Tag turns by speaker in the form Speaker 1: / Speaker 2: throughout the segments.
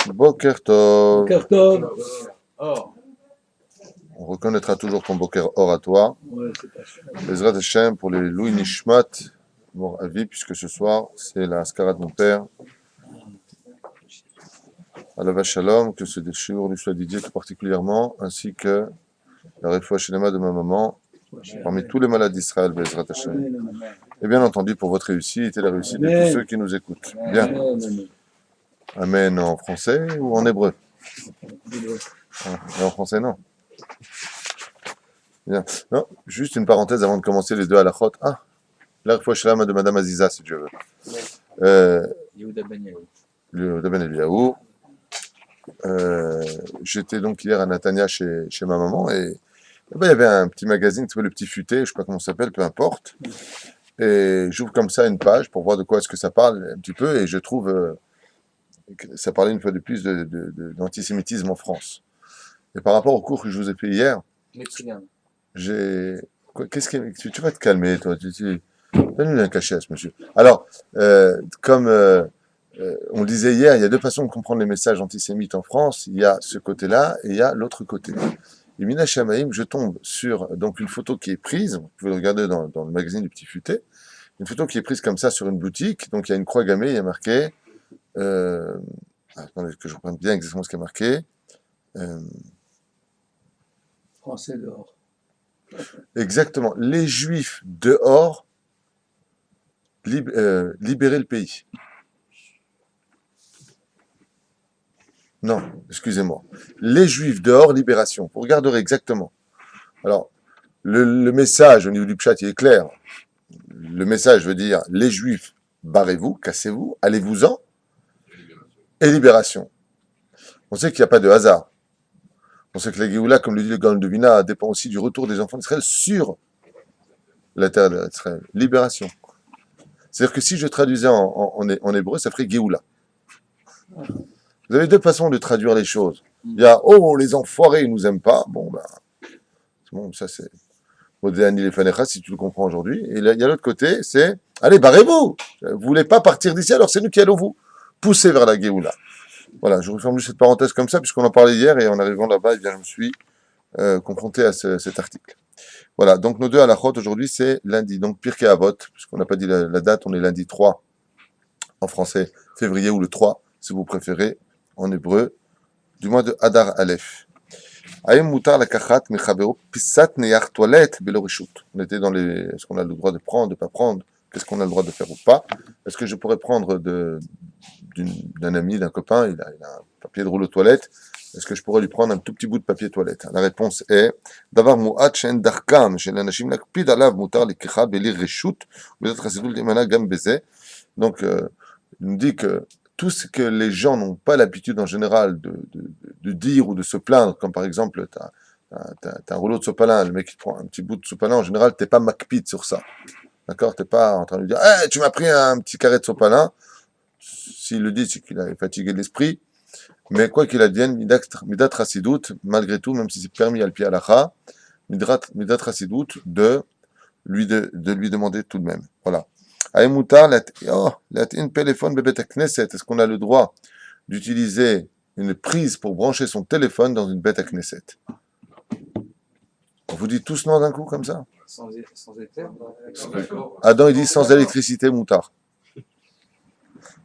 Speaker 1: Boker Tov.
Speaker 2: Boker Tov. Or.
Speaker 1: On reconnaîtra toujours ton Boker Or à toi.
Speaker 2: Ouais, c'est pas sûr.
Speaker 1: Bezrat Hashem pour les Louis Nishmat, mon avis, puisque ce soir, c'est la Askara de mon père. Alava Shalom, que ce shiur lui soit dédié tout particulièrement, ainsi que la Refoua Shelema de ma maman, parmi tous les malades d'Israël, Bezrat Hashem.
Speaker 2: Amen, amen.
Speaker 1: Et bien entendu, pour votre réussite et la réussite de
Speaker 2: Amen.
Speaker 1: tous ceux qui nous écoutent. Bien.
Speaker 2: Amen, amen.
Speaker 1: Amen en français ou en hébreu?
Speaker 2: Hébreu.
Speaker 1: Et en français, non. Bien. Non, juste une parenthèse avant de commencer les deux halachot. Ah, la Refoua Shelema de Madame Aziza, si Dieu veut.
Speaker 3: Yehuda Ben Yahu.
Speaker 1: Le Ben Eliaou. J'étais donc hier à Natania chez ma maman et ben, il y avait un petit magazine qui s'appelle Le Petit Futé, je ne sais pas comment ça s'appelle, peu importe. Et j'ouvre comme ça une page pour voir de quoi est-ce que ça parle un petit peu et je trouve que ça parlait une fois de plus d'antisémitisme en France. Et par rapport au cours que je vous ai fait hier, j'ai... Qu'est-ce que... Tu vas te calmer, toi. Donne-lui un cachet à ce monsieur. Alors, comme on le disait hier, il y a deux façons de comprendre les messages antisémites en France. Il y a ce côté-là et il y a l'autre côté. Et Mina Shamaïm, je tombe sur donc une photo qui est prise, vous pouvez le regarder dans le magazine du Petit Futé, une photo qui est prise comme ça sur une boutique, donc il y a une croix gammée, il y a marqué, attendez que je reprenne bien exactement ce qui est marqué,
Speaker 2: Français dehors.
Speaker 1: exactement, les Juifs dehors, libérer le pays. Non, excusez-moi. Les Juifs dehors, libération. Vous regarderez exactement. Alors, le message au niveau du pshat, il est clair. Le message veut dire, les Juifs, barrez-vous, cassez-vous, allez-vous-en, et libération. On sait qu'il n'y a pas de hasard. On sait que la Géoula, comme le dit le Gaon de Vina, dépend aussi du retour des enfants d'Israël sur la terre d'Israël. Libération. C'est-à-dire que si je traduisais en hébreu, ça ferait Géoula. Vous avez deux façons de traduire les choses. Il y a, oh, les enfoirés, ils nous aiment pas. Bon, ça c'est Modéani les Fanecha, si tu le comprends aujourd'hui. Et là, il y a l'autre côté, c'est, allez, barrez-vous. Vous voulez pas partir d'ici, alors c'est nous qui allons vous pousser vers la Géoula. Voilà, je referme juste cette parenthèse comme ça, puisqu'on en parlait hier, et en arrivant là-bas, eh bien, je me suis confronté à cet article. Voilà, donc nos deux halachot aujourd'hui, c'est lundi. Donc, Pirkei Avot, puisqu'on n'a pas dit la date, on est lundi 3, en français, février, ou le 3, si vous préférez, en hébreu, du mois de Adar Aleph. Aïm mutar lakachat mechabero pisat neyach toilette belo reshut. On était dans les... Est-ce qu'on a le droit de prendre, de pas prendre? Qu'est-ce qu'on a le droit de faire ou pas? Est-ce que je pourrais prendre d'un ami, d'un copain, il a un papier de rouleau toilette, est-ce que je pourrais lui prendre un tout petit bout de papier toilette? La réponse est davar mu'at she'en darkam shel anashim lakpid alav mutar likecha beli reshut vedat chasidul dimana gam beze. Donc, il nous dit que tout ce que les gens n'ont pas l'habitude en général de dire ou de se plaindre, comme par exemple, t'as un rouleau de sopalin, le mec qui te prend un petit bout de sopalin, en général, t'es pas makpid sur ça. D'accord? T'es pas en train de lui dire, hey, tu m'as pris un petit carré de sopalin. S'il le dit, c'est qu'il est fatigué de l'esprit. Mais quoi qu'il advienne, midat rassidout, malgré tout, même si c'est permis al pi halacha, midat rassidout de lui demander tout de même. Voilà. Est-ce qu'on a le droit d'utiliser une prise pour brancher son téléphone dans une bête à Knesset? On vous dit tous non d'un coup comme ça?
Speaker 3: Sans éther.
Speaker 1: Adam il dit sans électricité, moutar.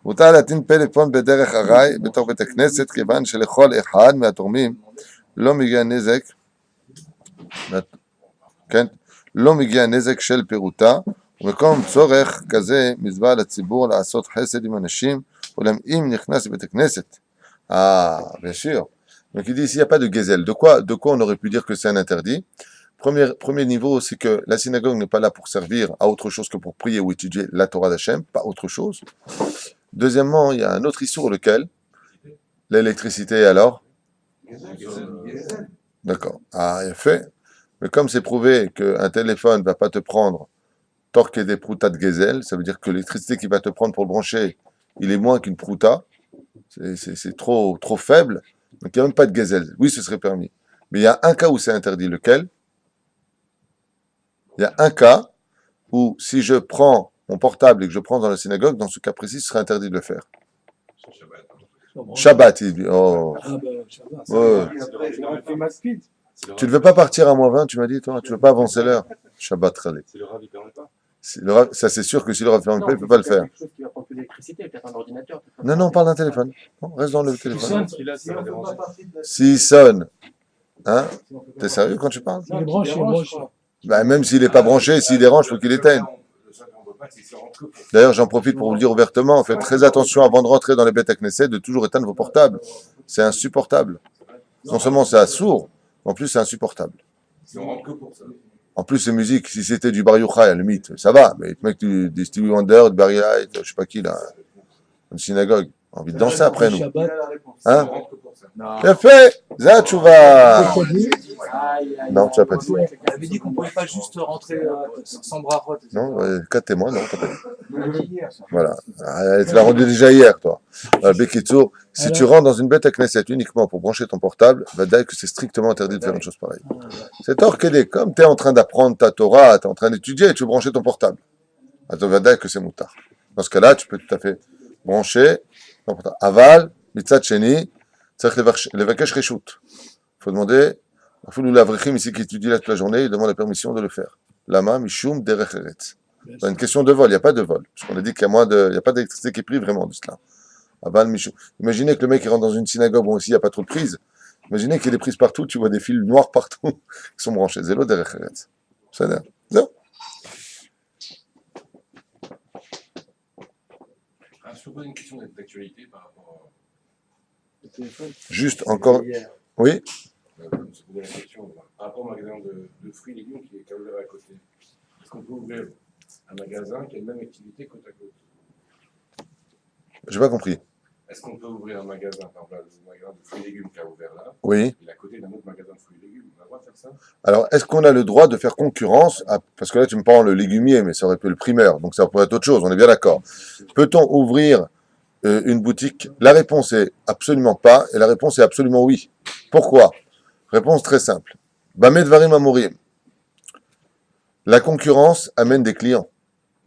Speaker 1: מותר להטעין פלאפון בדרך ארעי בתוך בית הכנסת, כיוון שלכל אחד מהתורמים לא מגיע נזק, כן? לא מגיע נזק של פירוטה, ומקום צורך כזה מזווה לציבור לעשות חסד עם אנשים, אולם אם נכנס לבית הכנסת. Ah, bien sûr. Donc il dit s'il n'y a pas de gazelle, de quoi on aurait pu dire que c'est un interdit? Premier niveau, c'est que la synagogue n'est pas là pour servir à autre chose que pour prier ou étudier la Torah d'Hachem, pas autre chose. Deuxièmement, il y a un autre issue, lequel? L'électricité, alors? D'accord. Ah, il a fait. Mais comme c'est prouvé qu'un téléphone ne va pas te prendre torquer des proutas de gazelle, ça veut dire que l'électricité qui va te prendre pour le brancher, il est moins qu'une prouta. C'est trop faible. Donc il n'y a même pas de gazelle. Oui, ce serait permis. Mais il y a un cas où c'est interdit. Lequel? Il y a un cas où si je prends mon portable et que je prends dans la synagogue, dans ce cas précis, ce serait interdit de le faire. Shabbat, il dit. Oh.
Speaker 2: Ah ben, Shabbat.
Speaker 1: Ouais. Tu ne veux pas partir à moins 20, tu m'as dit, toi? Tu ne veux pas avancer l'heure? Shabbat, Khalid.
Speaker 4: C'est le Rav, il permet pas.
Speaker 1: Ça, c'est sûr que si le Rav ferme pas, il ne peut pas le faire.
Speaker 4: Quelque chose qui va prendre que l'électricité, peut-être un ordinateur.
Speaker 1: Non, non, on parle d'un téléphone. Non, reste dans le téléphone.
Speaker 4: Ça va déranger.
Speaker 1: S'il sonne, hein? T'es sérieux quand tu parles?
Speaker 2: Il est branché.
Speaker 1: Bah, même s'il n'est pas branché, s'il dérange, il faut qu'il éteigne. D'ailleurs, j'en profite pour vous le dire ouvertement, faites très attention avant de rentrer dans les bêtes à Knesset de toujours éteindre vos portables. C'est insupportable. Non seulement c'est sourd, en plus c'est insupportable. En plus, ces musiques, si c'était du Bar Yochai, le mythe, ça va, mais mec, des Stevie Wonder, de Barry White, je sais pas qui, là, une synagogue, envie de danser après nous.
Speaker 2: Shabbat.
Speaker 1: Hein?
Speaker 3: Non.
Speaker 1: Bien fait! Ça, tu vas. Non, tu n'as pas dit.
Speaker 3: On avait dit qu'on pouvait pas juste rentrer sans brachot.
Speaker 1: Non, 4 témoins, non, t'as pas dit.
Speaker 3: On l'a dit hier, ça.
Speaker 1: Voilà. Tu l'as rendu déjà hier, toi. Bekitsour, si
Speaker 2: Alors-
Speaker 1: tu rentres dans une bête à Knesset uniquement pour brancher ton portable, va dire que c'est strictement interdit de faire une chose pareille. C'est orchidé. Comme tu es en train d'apprendre ta Torah, tu es en train d'étudier et tu veux brancher ton portable. Attends, va dire que c'est moutard. Dans ce cas-là, tu peux tout à fait brancher ton portable. Aval, mitzat sheni, tzarich levakesh reshut. Il faut demander, il faut nous l'avrichim ici qui étudie là toute la journée, il demande la permission de le faire. Lama, mishum, derech eretz. C'est une question de vol, il n'y a pas de vol. Parce qu'on a dit qu'il y a il n'y a pas d'électricité qui plie vraiment de cela. Aval, mishum. Imaginez que le mec il rentre dans une synagogue, bon, ici il n'y a pas trop de prises. Imaginez qu'il y ait des prises partout, tu vois des fils noirs partout qui sont branchés. Zélo, derech eretz. C'est là.
Speaker 4: Je te pose une question d'actualité par rapport
Speaker 1: Juste encore. Oui.
Speaker 4: on se posait la question par rapport au magasin de fruits et légumes qui est ouvert à côté. Est-ce qu'on peut ouvrir un magasin qui a la même activité côte à côte?
Speaker 1: J'ai pas compris.
Speaker 4: Est-ce qu'on peut ouvrir un magasin, par exemple, le magasin de fruits et légumes qui a ouvert là,
Speaker 1: Oui.
Speaker 4: il est à côté d'un autre magasin de fruits et légumes? On a le droit de faire ça?
Speaker 1: Alors, est-ce qu'on a le droit de faire concurrence parce que là, tu me parles le légumier, mais ça aurait pu être le primeur, donc ça pourrait être autre chose, on est bien d'accord. Peut-on ouvrir une boutique? La réponse est absolument pas, et la réponse est absolument oui. Pourquoi? Réponse très simple. Bamed varim amorim. La concurrence amène des clients.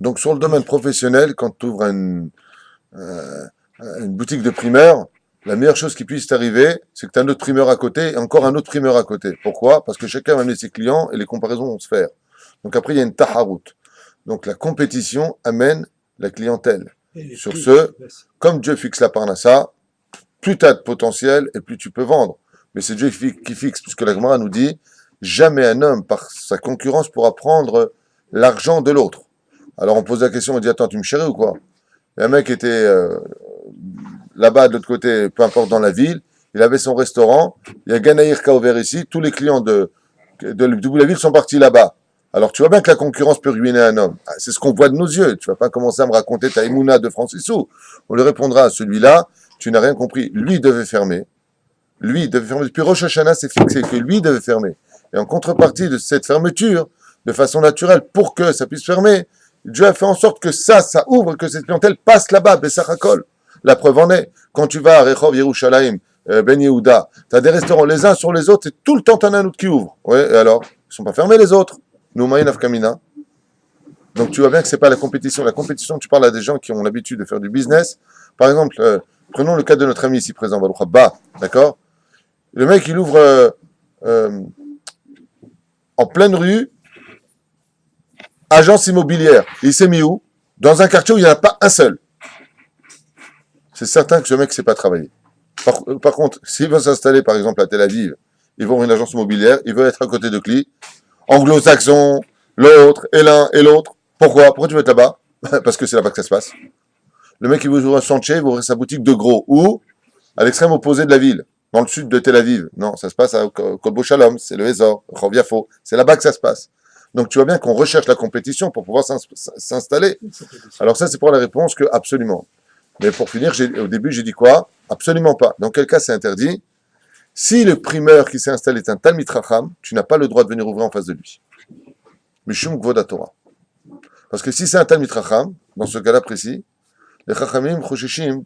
Speaker 1: Donc, sur le domaine professionnel, quand tu ouvres une boutique de primeur, la meilleure chose qui puisse t'arriver, c'est que tu as un autre primeur à côté et encore un autre primeur à côté. Pourquoi? Parce que chacun va amener ses clients et les comparaisons vont se faire. Donc après, il y a une taharout. Donc la compétition amène la clientèle. Sur ce, comme Dieu fixe la parnassa, plus tu as de potentiel et plus tu peux vendre. Mais c'est Dieu qui fixe, puisque la Gemara nous dit, jamais un homme, par sa concurrence, pourra prendre l'argent de l'autre. Alors on pose la question, on dit, attends, tu me chéris ou quoi? Et un mec était là-bas, de l'autre côté, peu importe dans la ville, il avait son restaurant, il y a Ganaïr qui a ouvert ici, tous les clients de la ville sont partis là-bas. Alors tu vois bien que la concurrence peut ruiner un homme. C'est ce qu'on voit de nos yeux. Tu vas pas commencer à me raconter ta Emouna de Francisou. On lui répondra à celui-là, tu n'as rien compris. Lui devait fermer. Depuis Rosh Hashanah, c'est fixé que lui devait fermer. Et en contrepartie de cette fermeture, de façon naturelle, pour que ça puisse fermer, Dieu a fait en sorte que ça ouvre, que cette clientèle passe là-bas, Bessachakol. La preuve en est, quand tu vas à Rehov Yerushalayim, Ben Yehuda, tu as des restaurants les uns sur les autres, et tout le temps tu en as un autre qui ouvre. Ouais, et alors, ils sont pas fermés les autres. Noumaïn Afkamina. Donc tu vois bien que c'est pas la compétition. La compétition, tu parles à des gens qui ont l'habitude de faire du business. Par exemple, prenons le cas de notre ami ici présent, Baruch Abba, d'accord? Le mec, il ouvre en pleine rue, agence immobilière. Il s'est mis où? Dans un quartier où il n'y en a pas un seul. C'est certain que ce mec ne sait pas travailler. Par contre, s'il veut s'installer, par exemple, à Tel Aviv, il va ouvrir une agence immobilière, il veut être à côté de Cli, anglo-saxon, l'autre, et l'un, et l'autre. Pourquoi tu veux être là-bas? Parce que c'est là-bas que ça se passe. Le mec, il veut ouvrir un chantier, il va ouvrir sa boutique de gros. Où? À l'extrême opposé de la ville, dans le sud de Tel Aviv. Non, ça se passe à Kolbo Shalom, c'est le Ezor, Rov Yafo. C'est là-bas que ça se passe. Donc tu vois bien qu'on recherche la compétition pour pouvoir s'installer. Alors ça, c'est pour la réponse que absolument. Mais pour finir, au début, j'ai dit quoi? Absolument pas. Dans quel cas c'est interdit? Si le primeur qui s'est installé est un Talmid Chacham, tu n'as pas le droit de venir ouvrir en face de lui. Mishum Gvoda Torah. Parce que si c'est un Talmid Chacham, dans ce cas-là précis, les Chachamim, Choshishim,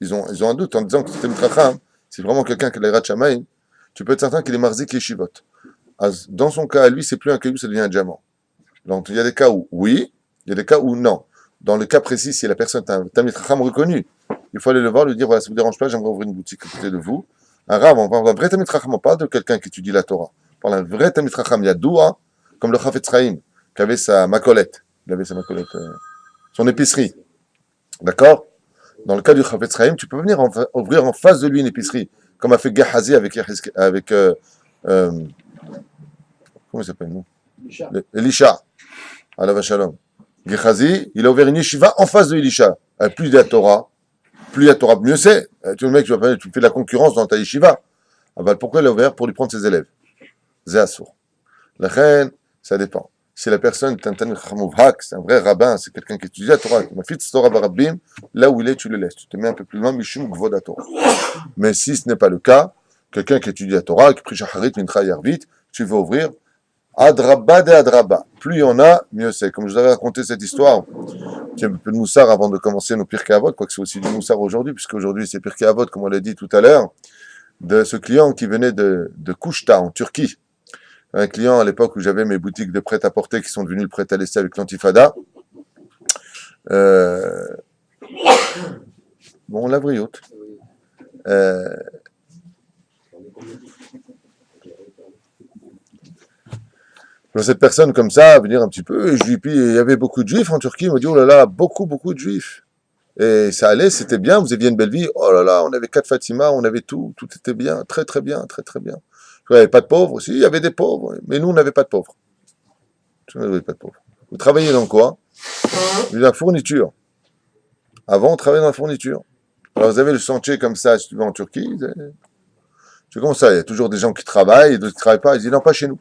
Speaker 1: ils ont un doute en disant que c'est Talmid Chacham, c'est vraiment quelqu'un qui est l'Irat Shamayim, tu peux être certain qu'il est Marzik Yeshivot. Dans son cas, à lui, c'est plus un caillou, ça devient un diamant. Donc il y a des cas où oui, il y a des cas où non. Dans le cas précis, si la personne est un Talmid Chacham reconnu, il faut aller le voir, lui dire, voilà, ça vous dérange pas, j'aimerais ouvrir une boutique à côté de vous. Un Rav, on parle d'un vrai Talmid Chacham, on parle de quelqu'un qui étudie la Torah. On parle d'un vrai Talmid Chacham, il y a Doua, comme le Chafetz Chaim, qui avait sa macolette. Il avait sa macolette, son épicerie. D'accord? Dans le cas du Chafetz Chaim, tu peux venir ouvrir en face de lui une épicerie, comme a fait Gehazi avec comment il s'appelle, non? Elisha, Alav Shalom. Gehazi, il a ouvert une yeshiva en face de Elisha. Plus il y a Torah, mieux c'est. Tu le mec, tu fais de la concurrence dans ta yeshiva. Ah bah, pourquoi il a ouvert? Pour lui prendre ses élèves. Zéassour. La reine, ça dépend. Si la personne est un Talmid Chacham Muvhak, c'est un vrai rabbin, c'est quelqu'un qui étudie la Torah, qui m'a fait Torah Barabbim, là où il est, tu le laisses. Tu te mets un peu plus loin, Mishum Gvod Torah. Mais si ce n'est pas le cas, quelqu'un qui étudie la Torah, qui prie Shacharit, Mincha, Yarvit, tu veux ouvrir Adraba de Adraba. Plus il y en a, mieux c'est. Comme je vous avais raconté cette histoire, qui est un peu de moussard avant de commencer nos Pirkei Avot, quoique c'est aussi du moussard aujourd'hui, puisque aujourd'hui c'est Pirkei Avot, comme on l'a dit tout à l'heure, de ce client qui venait de Kuşta, en Turquie. Un client à l'époque où j'avais mes boutiques de prêt-à-porter qui sont devenues le prêt-à-laisser avec l'Antifada. Bon, la vriote. Cette personne comme ça, venir un petit peu, et je lui dis, il y avait beaucoup de juifs en Turquie, il m'a dit, oh là là, beaucoup de juifs. Et ça allait, c'était bien, vous aviez une belle vie, oh là là, on avait 4 Fatima, on avait tout était bien, très très bien, très très bien. Il n'y avait pas de pauvres aussi, il y avait des pauvres, mais nous on n'avait pas de pauvres. Nous on n'avait pas de pauvres. Vous travaillez dans quoi? Dans la fourniture. Avant, on travaillait dans la fourniture. Alors vous avez le sentier comme ça, si tu vas en Turquie, c'est comme ça, il y a toujours des gens qui travaillent, et d'autres qui ne travaillent pas, ils disent non, pas chez nous.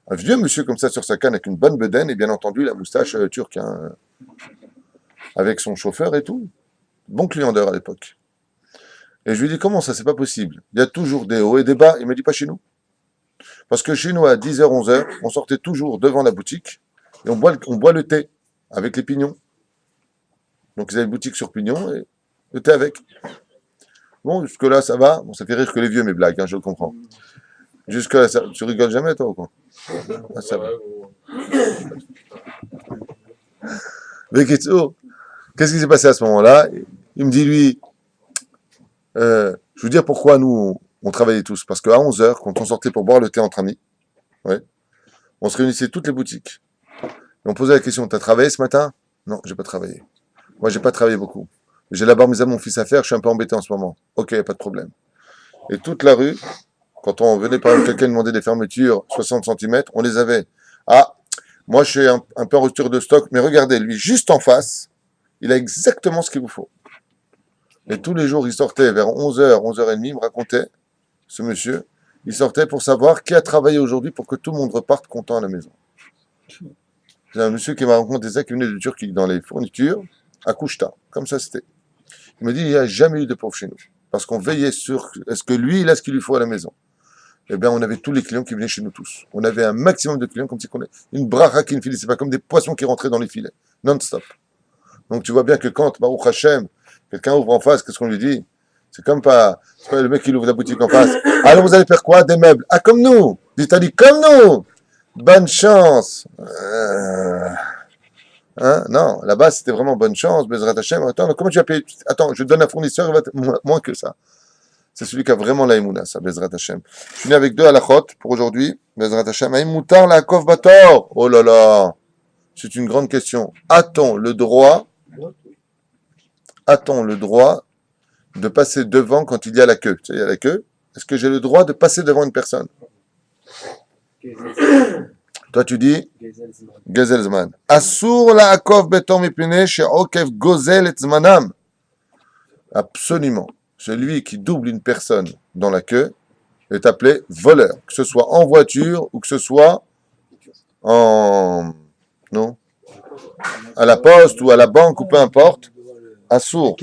Speaker 1: Un vieux monsieur comme ça sur sa canne avec une bonne bedaine et bien entendu la moustache turque, hein, avec son chauffeur et tout. Bon client d'heure à l'époque. Et je lui dis comment ça, c'est pas possible. Il y a toujours des hauts et des bas. Il me dit pas chez nous. Parce que chez nous à 10h, 11h, on sortait toujours devant la boutique et on boit le thé avec les pignons. Donc ils avaient une boutique sur pignons et le thé avec. Bon, jusque là ça va. Bon, ça fait rire que les vieux mes blagues, hein, je le comprends. Jusque là, tu rigoles jamais toi ou quoi? Ah, ça va. Mais qu'est-ce qui s'est passé à ce moment-là? Il me dit lui, je veux dire pourquoi nous on travaillait tous. Parce qu'à 11h, quand on sortait pour boire le thé entre amis, ouais, on se réunissait toutes les boutiques. Et on posait la question, t'as travaillé ce matin? Non, j'ai pas travaillé. Moi, j'ai pas travaillé beaucoup. J'ai la bar mitzvah mon fils à faire, je suis un peu embêté en ce moment. Ok, pas de problème. Et toute la rue, quand on venait par exemple quelqu'un demander des fermetures 60 cm, on les avait. Ah, moi je suis un peu en rupture de stock, mais regardez, lui, juste en face, il a exactement ce qu'il vous faut. Et tous les jours, il sortait vers 11h, 11h30, il me racontait, ce monsieur, il sortait pour savoir qui a travaillé aujourd'hui pour que tout le monde reparte content à la maison. C'est un monsieur qui m'a raconté ça, qui venait de Turquie, dans les fournitures, à Kuşta, comme ça c'était. Il me dit, il n'y a jamais eu de pauvre chez nous, parce qu'on veillait sur, est-ce que lui, il a ce qu'il lui faut à la maison? Eh bien, on avait tous les clients qui venaient chez nous tous. On avait un maximum de clients, comme si on avait une bracha qui ne filait, c'est pas comme des poissons qui rentraient dans les filets, non-stop. Donc tu vois bien que quand, Baruch Hashem, quelqu'un ouvre en face, qu'est-ce qu'on lui dit? C'est pas le mec qui ouvre la boutique en face. Alors vous allez faire quoi? Des meubles. Ah, comme nous! D'Italie, comme nous! Bonne chance! Hein? Non, là-bas c'était vraiment bonne chance, Bezrat Hashem. Attends, comment tu vas payer? Attends, je donne un fournisseur, il va moins que ça. C'est celui qui a vraiment la Emouna, ça, Bezrat Hashem. Je finis avec 2 halachot pour aujourd'hui. Bezrat Hashem. Aïm mutar la kov bator. Oh là là! C'est une grande question. A-t-on le droit de passer devant quand il y a la queue? Tu sais, il y a la queue. Est-ce que j'ai le droit de passer devant une personne? Toi, tu dis Gezel Zman. Asur la akov betor mipine she'okev gozel et zmanam. Absolument. Celui qui double une personne dans la queue est appelé voleur. Que ce soit en voiture ou que ce soit à la poste ou à la banque ou peu importe. Asur.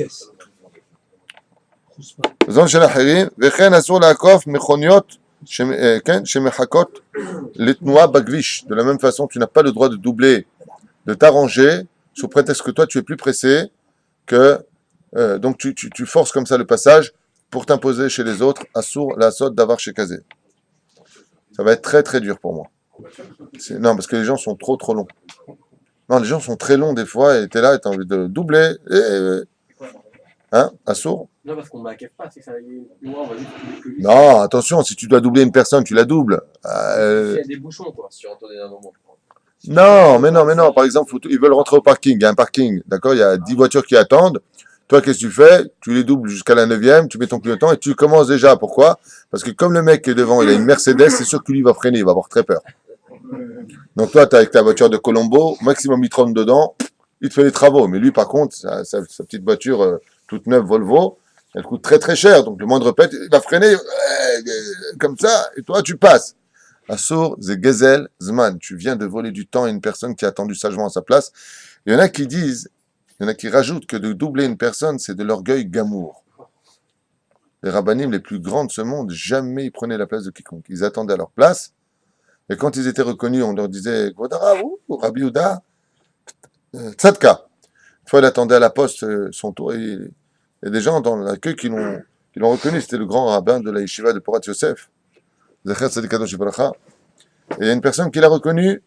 Speaker 1: זון של אחרים, וכן אסור לעקוף מכוניות שמחכות לתנועה בכביש. De la même façon, tu n'as pas le droit de doubler, de t'arranger, sous prétexte que toi tu es plus pressé, que donc tu forces comme ça le passage pour t'imposer chez les autres, assour la saute d'avoir chez Kazé. Ça va être très très dur pour moi. Non, parce que les gens sont trop longs. Non, les gens sont très longs des fois, et t'es là et t'as envie de doubler. Hein, assour?
Speaker 5: Non, parce qu'on ne pas, c'est ça. Moi, on va dire que lui.
Speaker 1: Non, attention, si tu dois doubler une personne, tu la doubles.
Speaker 5: Il y a des bouchons, quoi.
Speaker 3: Si entendait un moment, je crois.
Speaker 1: Non, mais non. Par exemple, ils veulent rentrer au parking. Il y a un parking, d'accord? Il y a 10 voitures qui attendent. Toi, qu'est-ce que tu fais? Tu les doubles jusqu'à la 9e, tu mets ton clignotant et tu commences déjà. Pourquoi? Parce que comme le mec qui est devant, il a une Mercedes, c'est sûr que lui va freiner, il va avoir très peur. Donc toi, tu avec ta voiture de Colombo, maximum il trône dedans, il te fait les travaux. Mais lui, par contre, sa petite voiture toute neuve Volvo, elle coûte très très cher. Donc le moindre pète, il va freiner comme ça, et toi, tu passes. Assour, ze gezel, zman. Tu viens de voler du temps à une personne qui a attendu sagement à sa place. Il y en a qui disent, il y en a qui rajoutent que de doubler une personne, c'est de l'orgueil gamour. Les rabbinim les plus grands de ce monde, jamais ils prenaient la place de quiconque. Ils attendaient à leur place. Et quand ils étaient reconnus, on leur disait Gvodara, ou Rabbi Ouda, Tzadka. Une fois, il attendait à la poste son tour. Et il y a des gens dans l'accueil qui l'ont reconnu. C'était le grand rabbin de la yeshiva de Porat Yosef. Zecher Tzaddik Kadosh Yibaracha. Et il y a une personne qui l'a reconnu.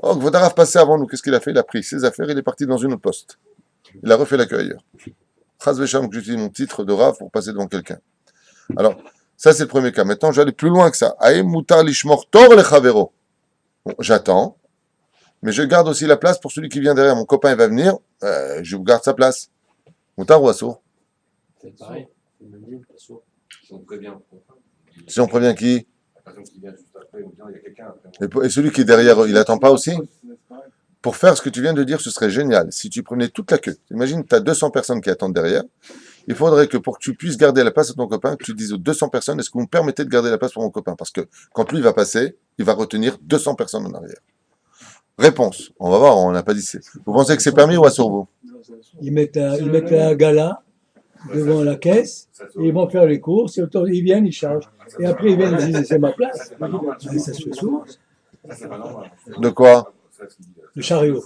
Speaker 1: Oh, Gvodara passait avant nous. Qu'est-ce qu'il a fait? Il a pris ses affaires, il est parti dans une autre poste. Il a refait l'accueil ailleurs. Chaz Vesham, que j'utilise mon titre de Rav pour passer devant quelqu'un. Alors, ça c'est le premier cas. Maintenant, j'allais plus loin que ça. Aïe mutar lishmor tor le chavero. Bon, j'attends, mais je garde aussi la place pour celui qui vient derrière. Mon copain, il va venir, je vous garde sa place. Mutar ou assour?
Speaker 5: C'est pareil. C'est le même lieu, pas sûr.
Speaker 4: Si on prévient,
Speaker 1: Si on prévient qui?
Speaker 4: la personne qui vient juste après, ou bien il y a quelqu'un après.
Speaker 1: Et celui qui est derrière, il attend pas aussi? Pour faire ce que tu viens de dire, ce serait génial. Si tu prenais toute la queue, imagine, tu as 200 personnes qui attendent derrière. Il faudrait que pour que tu puisses garder la place à ton copain, que tu dises aux 200 personnes, est-ce que vous me permettez de garder la place pour mon copain? Parce que quand lui va passer, il va retenir 200 personnes en arrière. Réponse. On va voir, on n'a pas dit. Vous pensez que c'est permis ou à vous?
Speaker 2: Ils mettent la gala devant la caisse, et ils vont faire les courses, et ils viennent, ils chargent. Et après, ils viennent, ils disent, c'est ma place. Mais ça se fait souvent.
Speaker 4: Ça, c'est pas normal.
Speaker 1: De quoi?
Speaker 2: Le chariot.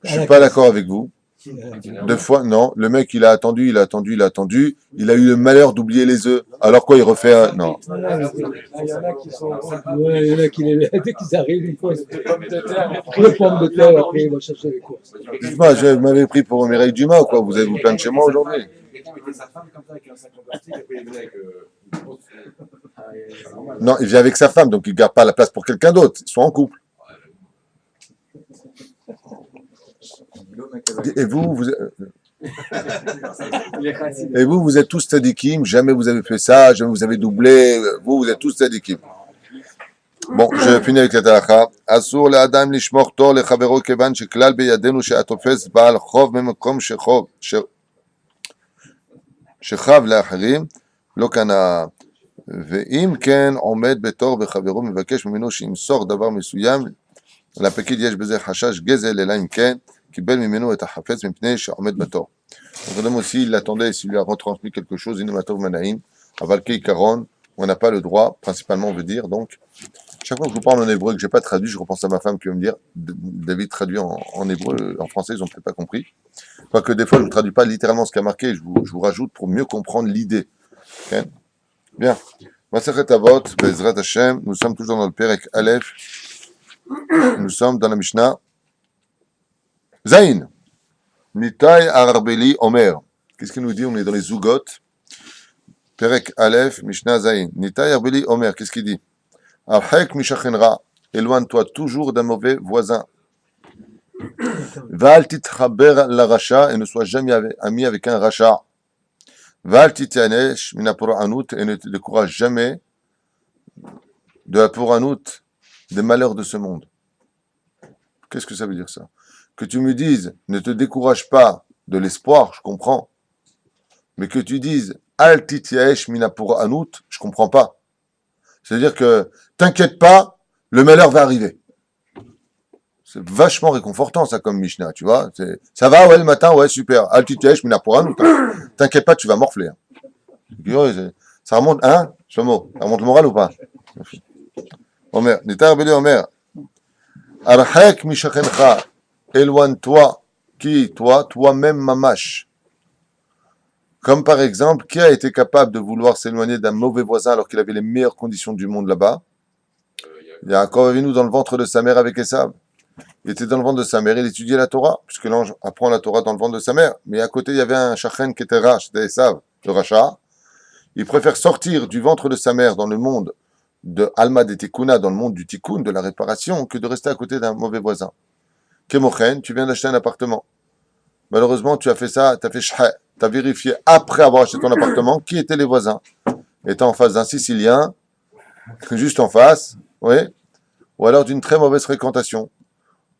Speaker 1: Je suis pas d'accord avec vous. 2 fois, non. Le mec, il a attendu. Il a eu le malheur d'oublier les œufs. Alors quoi, il refait un... Non.
Speaker 2: Il y en a qui sont. Ouais, il y en a qui, dès qu'ils arrivent, ils font des pommes de terre. Les pommes de terre, après, ils vont chercher les courses.
Speaker 1: Dites-moi, vous m'avez pris pour Mireille Dumas ou quoi? Vous allez vous plaindre chez moi aujourd'hui?
Speaker 4: Quelqu'un mettait sa femme comme ça avec un sac en plastique, après il venait avec une grosse. C'est normal.
Speaker 1: Non, il vient avec sa femme, donc il garde pas la place pour quelqu'un d'autre. Ils sont en couple. Et vous êtes tous tzadikim, jamais vous avez fait ça, jamais vous avez doublé, vous êtes tous tzadikim. Bon, je finis avec la talacha. Asur le'adam lishmor tor lechavero kevan sheklal beyadenu she'atofes ba'al chov memekom shechav לאחרים, לא קנה. ואם כן עומד בתור וחברו מבקש ממנו שימסור דבר מסוים, לפקיד יש בזה חשש גזל, אלא אם כן קיבל ממנו את החפץ מפני שעומד בתור. Donc aussi, il l'attendait, s'il lui a retransmis quelque chose, inumatov manaïm, aval keikaron, on n'a pas le droit, principalement on veut dire, donc, chaque fois que je vous parle en hébreu et que je n'ai pas traduit, je repense à ma femme qui va me dire, David traduit en hébreu, en français, ils n'ont peut-être pas compris. Quoique des fois, je ne traduis pas littéralement ce qui a marqué, je vous rajoute pour mieux comprendre l'idée. Okay? Bien. Masechet Avot, Bezrat Hashem, nous sommes toujours dans le Perek Aleph, nous sommes dans la Mishnah Zayin. Nitai Arbeli Omer. Qu'est-ce qu'il nous dit? On est dans les Zugot. Perek Aleph, Mishnah Zayin. Nitai Arbeli Omer. Qu'est-ce qu'il dit? Arhek Mishachenra. Éloigne-toi toujours d'un mauvais voisin. Val titchaber la racha et ne sois jamais ami avec un racha. Val titianesh minapura anout et ne te décourage jamais de la pouranout des malheurs de ce monde. Qu'est-ce que ça veut dire ça? Que tu me dises, ne te décourage pas de l'espoir, je comprends. Mais que tu dises, al titiaesh minapura anout, je comprends pas. C'est-à-dire que, t'inquiète pas, le malheur va arriver. C'est vachement réconfortant, ça, comme Mishnah, tu vois. Ça va, ouais, le matin, ouais, super. Al titiaesh minapura anout. T'inquiète pas, tu vas morfler. Hein. Ça remonte, hein, Shlomo, ça remonte le moral ou pas? Omer, Nitar Beli Omer. Arhek mishachencha. Éloigne-toi. Qui? Toi? Toi-même, mamash. Comme par exemple, qui a été capable de vouloir s'éloigner d'un mauvais voisin alors qu'il avait les meilleures conditions du monde là-bas? Yaakov Avinu dans le ventre de sa mère avec Esav. Il était dans le ventre de sa mère, il étudiait la Torah, puisque l'ange apprend la Torah dans le ventre de sa mère. Mais à côté, il y avait un Shachen qui était Rach, c'était Esav, le Racha. Il préfère sortir du ventre de sa mère dans le monde de Alma de Tikuna, dans le monde du Tikkun, de la réparation, que de rester à côté d'un mauvais voisin. Kemochen, tu viens d'acheter un appartement. Malheureusement, tu as fait ça, tu as fait shah, tu as vérifié après avoir acheté ton appartement qui étaient les voisins. Étant en face d'un Sicilien, juste en face, oui, ou alors d'une très mauvaise fréquentation.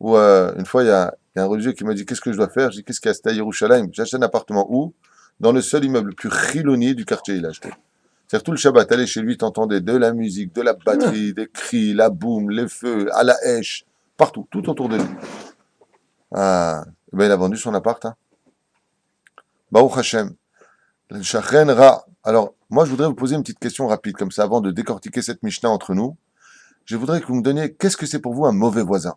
Speaker 1: Ou une fois, il y a un religieux qui m'a dit qu'est-ce que je dois faire. Je dis qu'est-ce qu'il y a, c'était à Yerushalayim. J'achète un appartement où? Dans le seul immeuble le plus chiloni du quartier, il a acheté. C'est-à-dire tout le Shabbat, allez chez lui, t'entendais de la musique, de la batterie, des cris, la boum, les feux, à la hèche, partout, tout autour de lui. Ah, ben il a vendu son appart. Hein. Baruch Hashem. Le Shachen Ra. Alors, moi, je voudrais vous poser une petite question rapide, comme ça, avant de décortiquer cette Mishnah entre nous. Je voudrais que vous me donniez, qu'est-ce que c'est pour vous un mauvais voisin?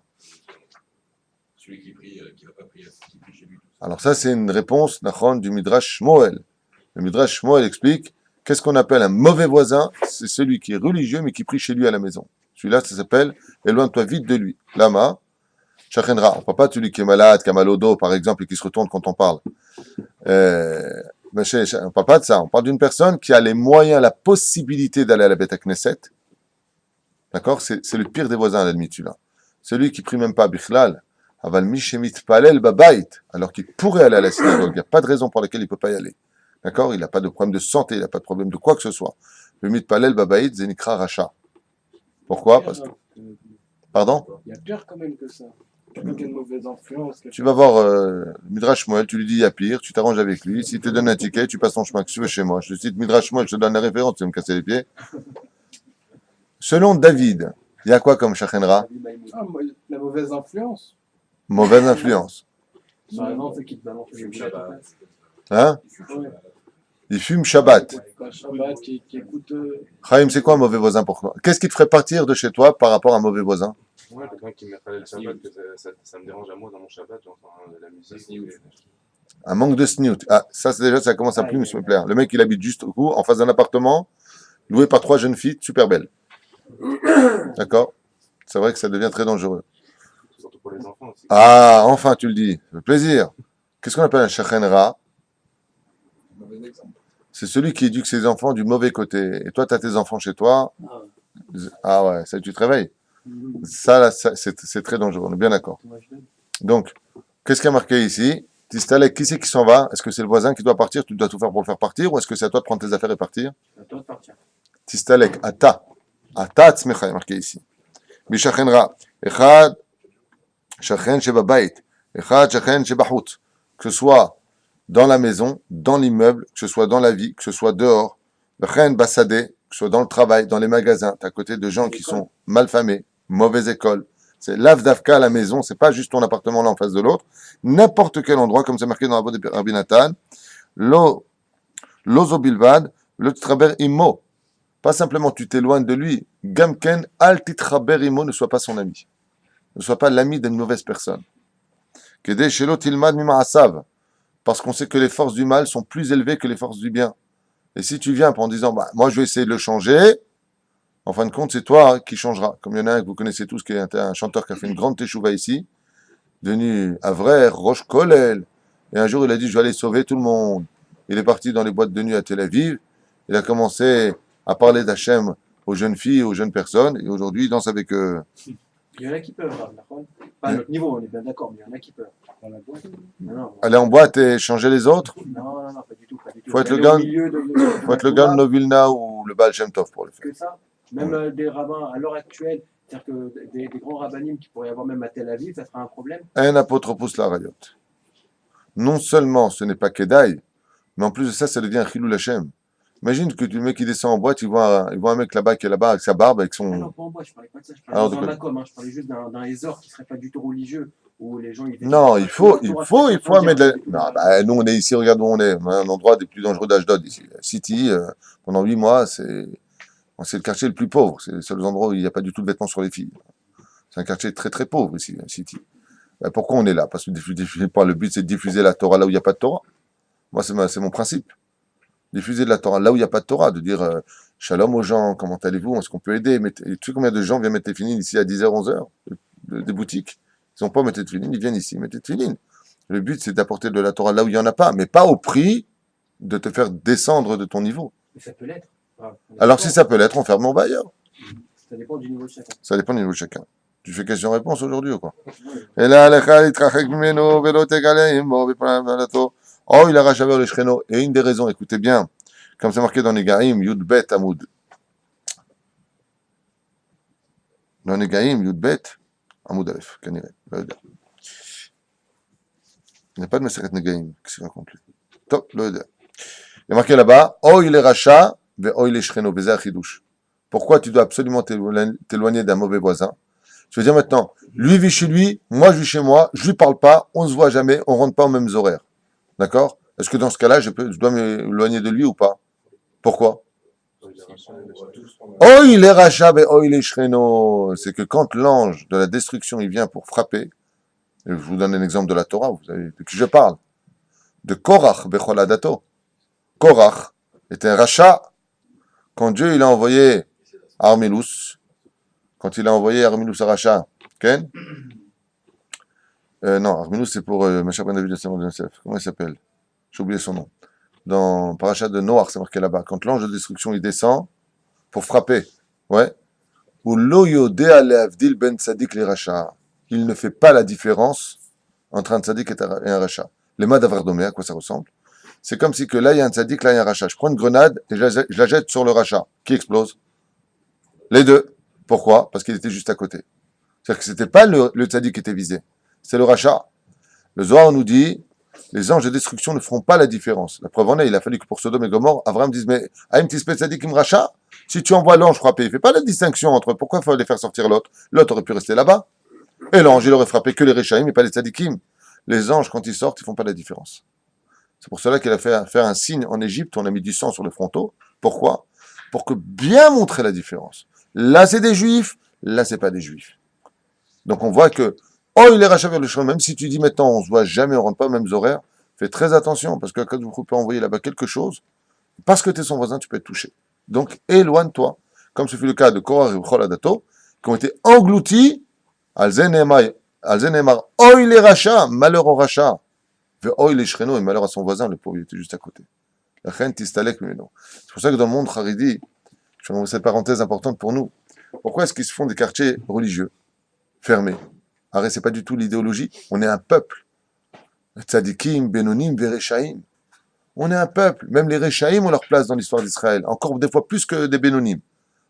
Speaker 4: Celui qui prie, qui va pas prier, qui prie chez lui.
Speaker 1: Alors ça, c'est une réponse, Nachon, du Midrash Shmuel. Le Midrash Shmuel explique, qu'est-ce qu'on appelle un mauvais voisin? C'est celui qui est religieux, mais qui prie chez lui à la maison. Celui-là, ça s'appelle, éloigne-toi vite de lui. Lama, Shachen Ra. On ne parle pas de celui qui est malade, qui a mal au dos, par exemple, et qui se retourne quand on parle. On ne parle pas de ça. On parle d'une personne qui a les moyens, la possibilité d'aller à la Beth Knesset. D'accord? C'est le pire des voisins, à la limite, celui-là. Celui qui prie même pas, Bichlal, Aval Mishemit Palel Babait, alors qu'il pourrait aller à la synagogue. Il n'y a pas de raison pour laquelle il ne peut pas y aller. D'accord? Il n'a pas de problème de santé, il n'a pas de problème de quoi que ce soit. Le Mit Palel Babait, Zenikra Racha. Pourquoi? Parce que... Pardon?
Speaker 3: Il y a pire quand même que ça. Quelqu'un qui a une mauvaise influence.
Speaker 1: Tu vas voir Midrash Shmuel, tu lui dis il y a pire, tu t'arranges avec lui. S'il te donne un ticket, tu passes ton chemin que tu veux chez moi. Je te cite Midrash Shmuel, je te donne la référence, tu vas me casser les pieds. Selon David, il y a quoi comme Shachenra?
Speaker 3: Ah, la mauvaise influence.
Speaker 1: Mauvaise influence.
Speaker 5: Par exemple, ceux qui te balancent
Speaker 4: Il
Speaker 5: le
Speaker 4: fume
Speaker 5: Shabbat.
Speaker 4: Shabbat.
Speaker 1: Hein?
Speaker 4: Il fume Shabbat.
Speaker 1: Il fume Shabbat.
Speaker 3: Quoi, Shabbat qui écoute.
Speaker 1: Chaim, c'est quoi un mauvais voisin pour toi? Qu'est-ce qui te ferait partir de chez toi par rapport à un mauvais voisin?
Speaker 6: Ouais, quelqu'un qui m'appelle le Shabbat, que ça me dérange à moi dans mon Shabbat, j'entends la musique.
Speaker 1: Un manque de sniout. Ah, ça, c'est déjà, ça commence à plus me plaire. Le mec, il habite juste au coup, en face d'un appartement, loué par 3 jeunes filles super belles. D'accord? C'est vrai que ça devient très dangereux.
Speaker 6: Surtout pour les enfants aussi.
Speaker 1: Ah, enfin, tu le dis. Ça fait plaisir. Qu'est-ce qu'on appelle un Shachenra?
Speaker 3: Mauvais exemple.
Speaker 1: C'est celui qui éduque ses enfants du mauvais côté. Et toi, tu as tes enfants chez toi. Ah ouais, ça, tu te réveilles. Ça, là, c'est très dangereux. On est bien d'accord. Donc, qu'est-ce qui a marqué ici? Tistalek, qui c'est qui s'en va? Est-ce que c'est le voisin qui doit partir? Tu dois tout faire pour le faire partir? Ou est-ce que c'est à toi de prendre tes affaires et partir?
Speaker 5: C'est à toi de partir.
Speaker 1: Tistalek, ata. Ata tzmecha, il est marqué ici. Bishachenra. Echad, shachen sheba bait. Echad, shachen sheba hout. Que ce soit dans la maison, dans l'immeuble, que ce soit dans la vie, que ce soit dehors. Chen bassadé, que ce soit dans le travail, dans les magasins. Tu es à côté de gens qui sont malfamés, mauvaise école. C'est l'avdavka à la maison, c'est pas juste ton appartement là en face de l'autre. N'importe quel endroit, comme c'est marqué dans la voie de Rabbi Nathan, l'ozo bilvad, le traber immo. Pas simplement tu t'éloignes de lui. Gamken al titraber immo, ne sois pas son ami. Ne sois pas l'ami d'une mauvaise personne. Kede shelo tilmad mima'asav. Parce qu'on sait que les forces du mal sont plus élevées que les forces du bien. Et si tu viens en disant, bah, moi je vais essayer de le changer, en fin de compte, c'est toi qui changeras. Comme il y en a un que vous connaissez tous, qui est un chanteur qui a fait une grande teshuva ici, devenu Avrer, Roche Kolel. Et un jour, il a dit, je vais aller sauver tout le monde. Il est parti dans les boîtes de nuit à Tel Aviv. Il a commencé à parler d'Hachem aux jeunes filles, aux jeunes personnes. Et aujourd'hui, il danse avec eux.
Speaker 5: Il y en a qui peuvent, d'accord? Pas à notre niveau, on est bien d'accord, mais il y en a qui peuvent. Dans la boîte. Non,
Speaker 1: Aller en boîte et changer les autres.
Speaker 5: non, pas du tout. Pas du tout.
Speaker 1: Faut être le
Speaker 5: Aller
Speaker 1: gars-
Speaker 5: au milieu
Speaker 1: Faut être le gars de Novilna ou le Baal Shem Tov pour le faire.
Speaker 5: Que ça, même des rabbins à l'heure actuelle, c'est-à-dire que des grands rabbinim qui pourraient y avoir même à Tel Aviv, ça sera un problème.
Speaker 1: Un apotropos la rayot. Non seulement ce n'est pas Kedaï, mais en plus de ça, ça devient un Chilul Hashem. Imagine que le mec qui descend en boîte, il voit un mec là-bas qui est là-bas avec sa barbe, avec
Speaker 5: Ah
Speaker 1: son.
Speaker 5: non, pas en bois, je parlais pas de ça, je
Speaker 1: Alors,
Speaker 5: parlais
Speaker 1: de
Speaker 5: dans
Speaker 1: quoi
Speaker 5: un macom, hein, je parlais juste d'un Ezor qui serait pas du tout religieux, où les gens... Ils
Speaker 1: Non, il faut amener de la.
Speaker 5: Non,
Speaker 1: Non, bah, nous, on est ici, regarde où on est. On est un endroit des plus dangereux d'Ashdod, ici. City, pendant 8 mois, c'est le quartier le plus pauvre. C'est le seul endroit où il n'y a pas du tout de vêtements sur les filles. C'est un quartier très, très pauvre, ici, City. Bah, pourquoi on est là? Parce que le but, c'est de diffuser la Torah là où il n'y a pas de Torah. Moi, c'est mon principe. Diffuser de la Torah là où il n'y a pas de Torah, de dire shalom aux gens, comment allez-vous, est-ce qu'on peut aider? Tu sais combien de gens viennent mettre les finis ici à 10h, 11h, des boutiques? Ils n'ont pas mis téfilines, ils viennent ici, mettre téfilines. Le but, c'est d'apporter de la Torah là où il n'y en a pas, mais pas au prix de te faire descendre de ton niveau.
Speaker 5: Mais ça peut l'être.
Speaker 1: Alors, si ça peut l'être, on ferme, on va ailleurs.
Speaker 5: Ça dépend du niveau de chacun.
Speaker 1: Ça dépend du niveau de chacun. Tu fais question-réponse aujourd'hui ou quoi? Et là, oh, il a rachavé le shcheno. Et une des raisons, écoutez bien, comme c'est marqué dans Negaim, Yud Bet Amoud. Dans Negaim, Yud Bet Amoud Aleph, Kanire. Il n'y a pas de Maseret Negaim qui se raconte lui. Top, le Il y a marqué là-bas, oh, il est racha, ve oh, il est shcheno, beza achidouche. Pourquoi tu dois absolument t'éloigner d'un mauvais voisin? Je veux dire maintenant, lui vit chez lui, moi je vis chez moi, je lui parle pas, on se voit jamais, on rentre pas aux mêmes horaires. D'accord? Est-ce que dans ce cas-là, je dois m'éloigner de lui ou pas? Pourquoi? Oh, il est rachat, et oh, il est shreno. C'est que quand l'ange de la destruction, il vient pour frapper, et je vous donne un exemple de la Torah, vous savez de qui je parle, de Korach, Becholadato. Korach était un rachat quand Dieu il a envoyé Armilus, quand il a envoyé Armilus à Racha, Ken? Non, Armilus c'est pour Mashiach ben David de Yosef. Comment il s'appelle? J'ai oublié son nom. Dans Parashat de Noach, c'est marqué là-bas. Quand l'ange de destruction il descend pour frapper, ouais. Ou lo yodea le'avdil ben tzadik le Racha. Il ne fait pas la différence entre un tzadik et un Racha. Les mains d'Avardome, à quoi ça ressemble? C'est comme si que là il y a un tzadik, là il y a un Racha. Je prends une grenade et je la jette sur le Racha. Qui explose? Les deux. Pourquoi? Parce qu'il était juste à côté. C'est-à-dire que c'était pas le tzaddik qui était visé, c'est le rachat. Le Zohar nous dit, les anges de destruction ne feront pas la différence. La preuve en est, il a fallu que pour Sodome et Gomorrhe, Abraham dise, mais Aïm Tispet tzaddikim rachat, si tu envoies l'ange frapper, il fait pas la distinction entre pourquoi il fallait faire sortir l'autre. L'autre aurait pu rester là-bas. Et l'ange, il aurait frappé que les réchaïm et pas les tzaddikim. Les anges, quand ils sortent, ils font pas la différence. C'est pour cela qu'il a fait faire un signe en Égypte, on a mis du sang sur le fronteau. Pourquoi? Pour que bien montrer la différence. Là, c'est des juifs, là, c'est pas des juifs. Donc, on voit que, oh, il est rachat vers le chemin. Même si tu dis maintenant, on se voit jamais, on rentre pas aux mêmes horaires, fais très attention, parce que quand vous pouvez envoyer là-bas quelque chose, parce que tu es son voisin, tu peux être touché. Donc, éloigne-toi. Comme ce fut le cas de Korah et Choladato, qui ont été engloutis, Alzenemar, oh, il est rachat, malheur au rachat. Oh, il est shreno, et malheur à son voisin, le pauvre, il était juste à côté. La reine Tistalek, mais non. C'est pour ça que dans le monde Haridi, je fais cette parenthèse importante pour nous. Pourquoi est-ce qu'ils se font des quartiers religieux fermés? Arrête, c'est pas du tout l'idéologie. On est un peuple. Tzadikim, Benonim, Verechaim. On est un peuple. Même les Rechaim ont leur place dans l'histoire d'Israël. Encore des fois plus que des Benonim.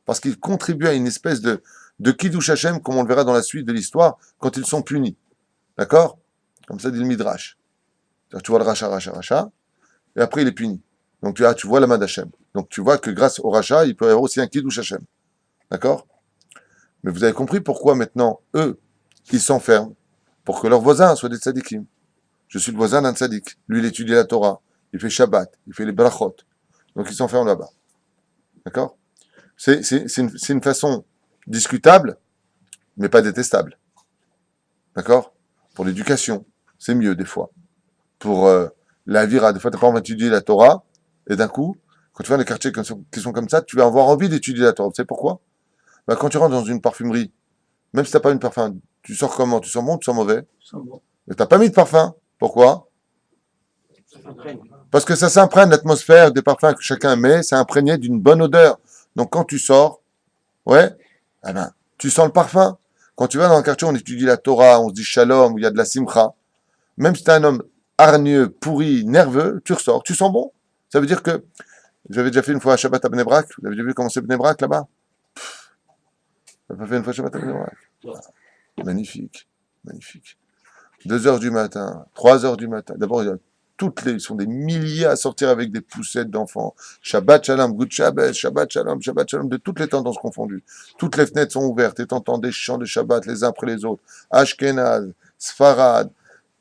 Speaker 1: Parce qu'ils contribuent à une espèce de Kiddush Hashem, comme on le verra dans la suite de l'histoire, quand ils sont punis. D'accord? Comme ça dit le Midrash. Tu vois le rachat, et après il est puni. Donc tu vois la main d'Hachem. Donc tu vois que grâce au rachat, il peut y avoir aussi un Kiddush Hashem. D'accord? Mais vous avez compris pourquoi maintenant, eux, ils s'enferment pour que leurs voisins soient des tzadikim. Je suis le voisin d'un tzadik. Lui, il étudie la Torah, il fait Shabbat, il fait les brachot. Donc ils s'enferment là-bas. D'accord? C'est une façon discutable, mais pas détestable. D'accord? Pour l'éducation, c'est mieux des fois. Pour la vira, des fois, tu n'as pas envie d'étudier la Torah, et d'un coup, quand tu vas dans les quartiers qui sont comme ça, tu vas avoir envie d'étudier la Torah. Vous savez pourquoi? Bah, quand tu rentres dans une parfumerie, même si tu n'as pas une parfum, tu sors comment? Tu sens bon ou tu sens mauvais?
Speaker 2: Bon.
Speaker 1: Mais tu n'as pas mis de parfum. Pourquoi?
Speaker 5: Ça s'imprègne.
Speaker 1: Parce que ça s'imprègne, l'atmosphère des parfums que chacun met, c'est imprégné d'une bonne odeur. Donc quand tu sors, ouais, eh ben, tu sens le parfum. Quand tu vas dans un quartier où on étudie la Torah, on se dit shalom, où il y a de la simcha, même si tu es un homme hargneux, pourri, nerveux, tu ressors, tu sens bon. Ça veut dire que, j'avais déjà fait une fois un Shabbat à Bnei Brak, vous avez déjà vu comment c'est Bnei Brak là-bas? Tu n'as pas fait une fois Shabbat à Bnei Brak? Magnifique, magnifique. 2h du matin, 3h du matin. D'abord, ils sont des milliers à sortir avec des poussettes d'enfants. Shabbat Shalom, Good Shabbat, Shabbat Shalom, de toutes les tendances confondues. Toutes les fenêtres sont ouvertes et t'entends des chants de Shabbat les uns après les autres. Ashkenaz, Sfarad,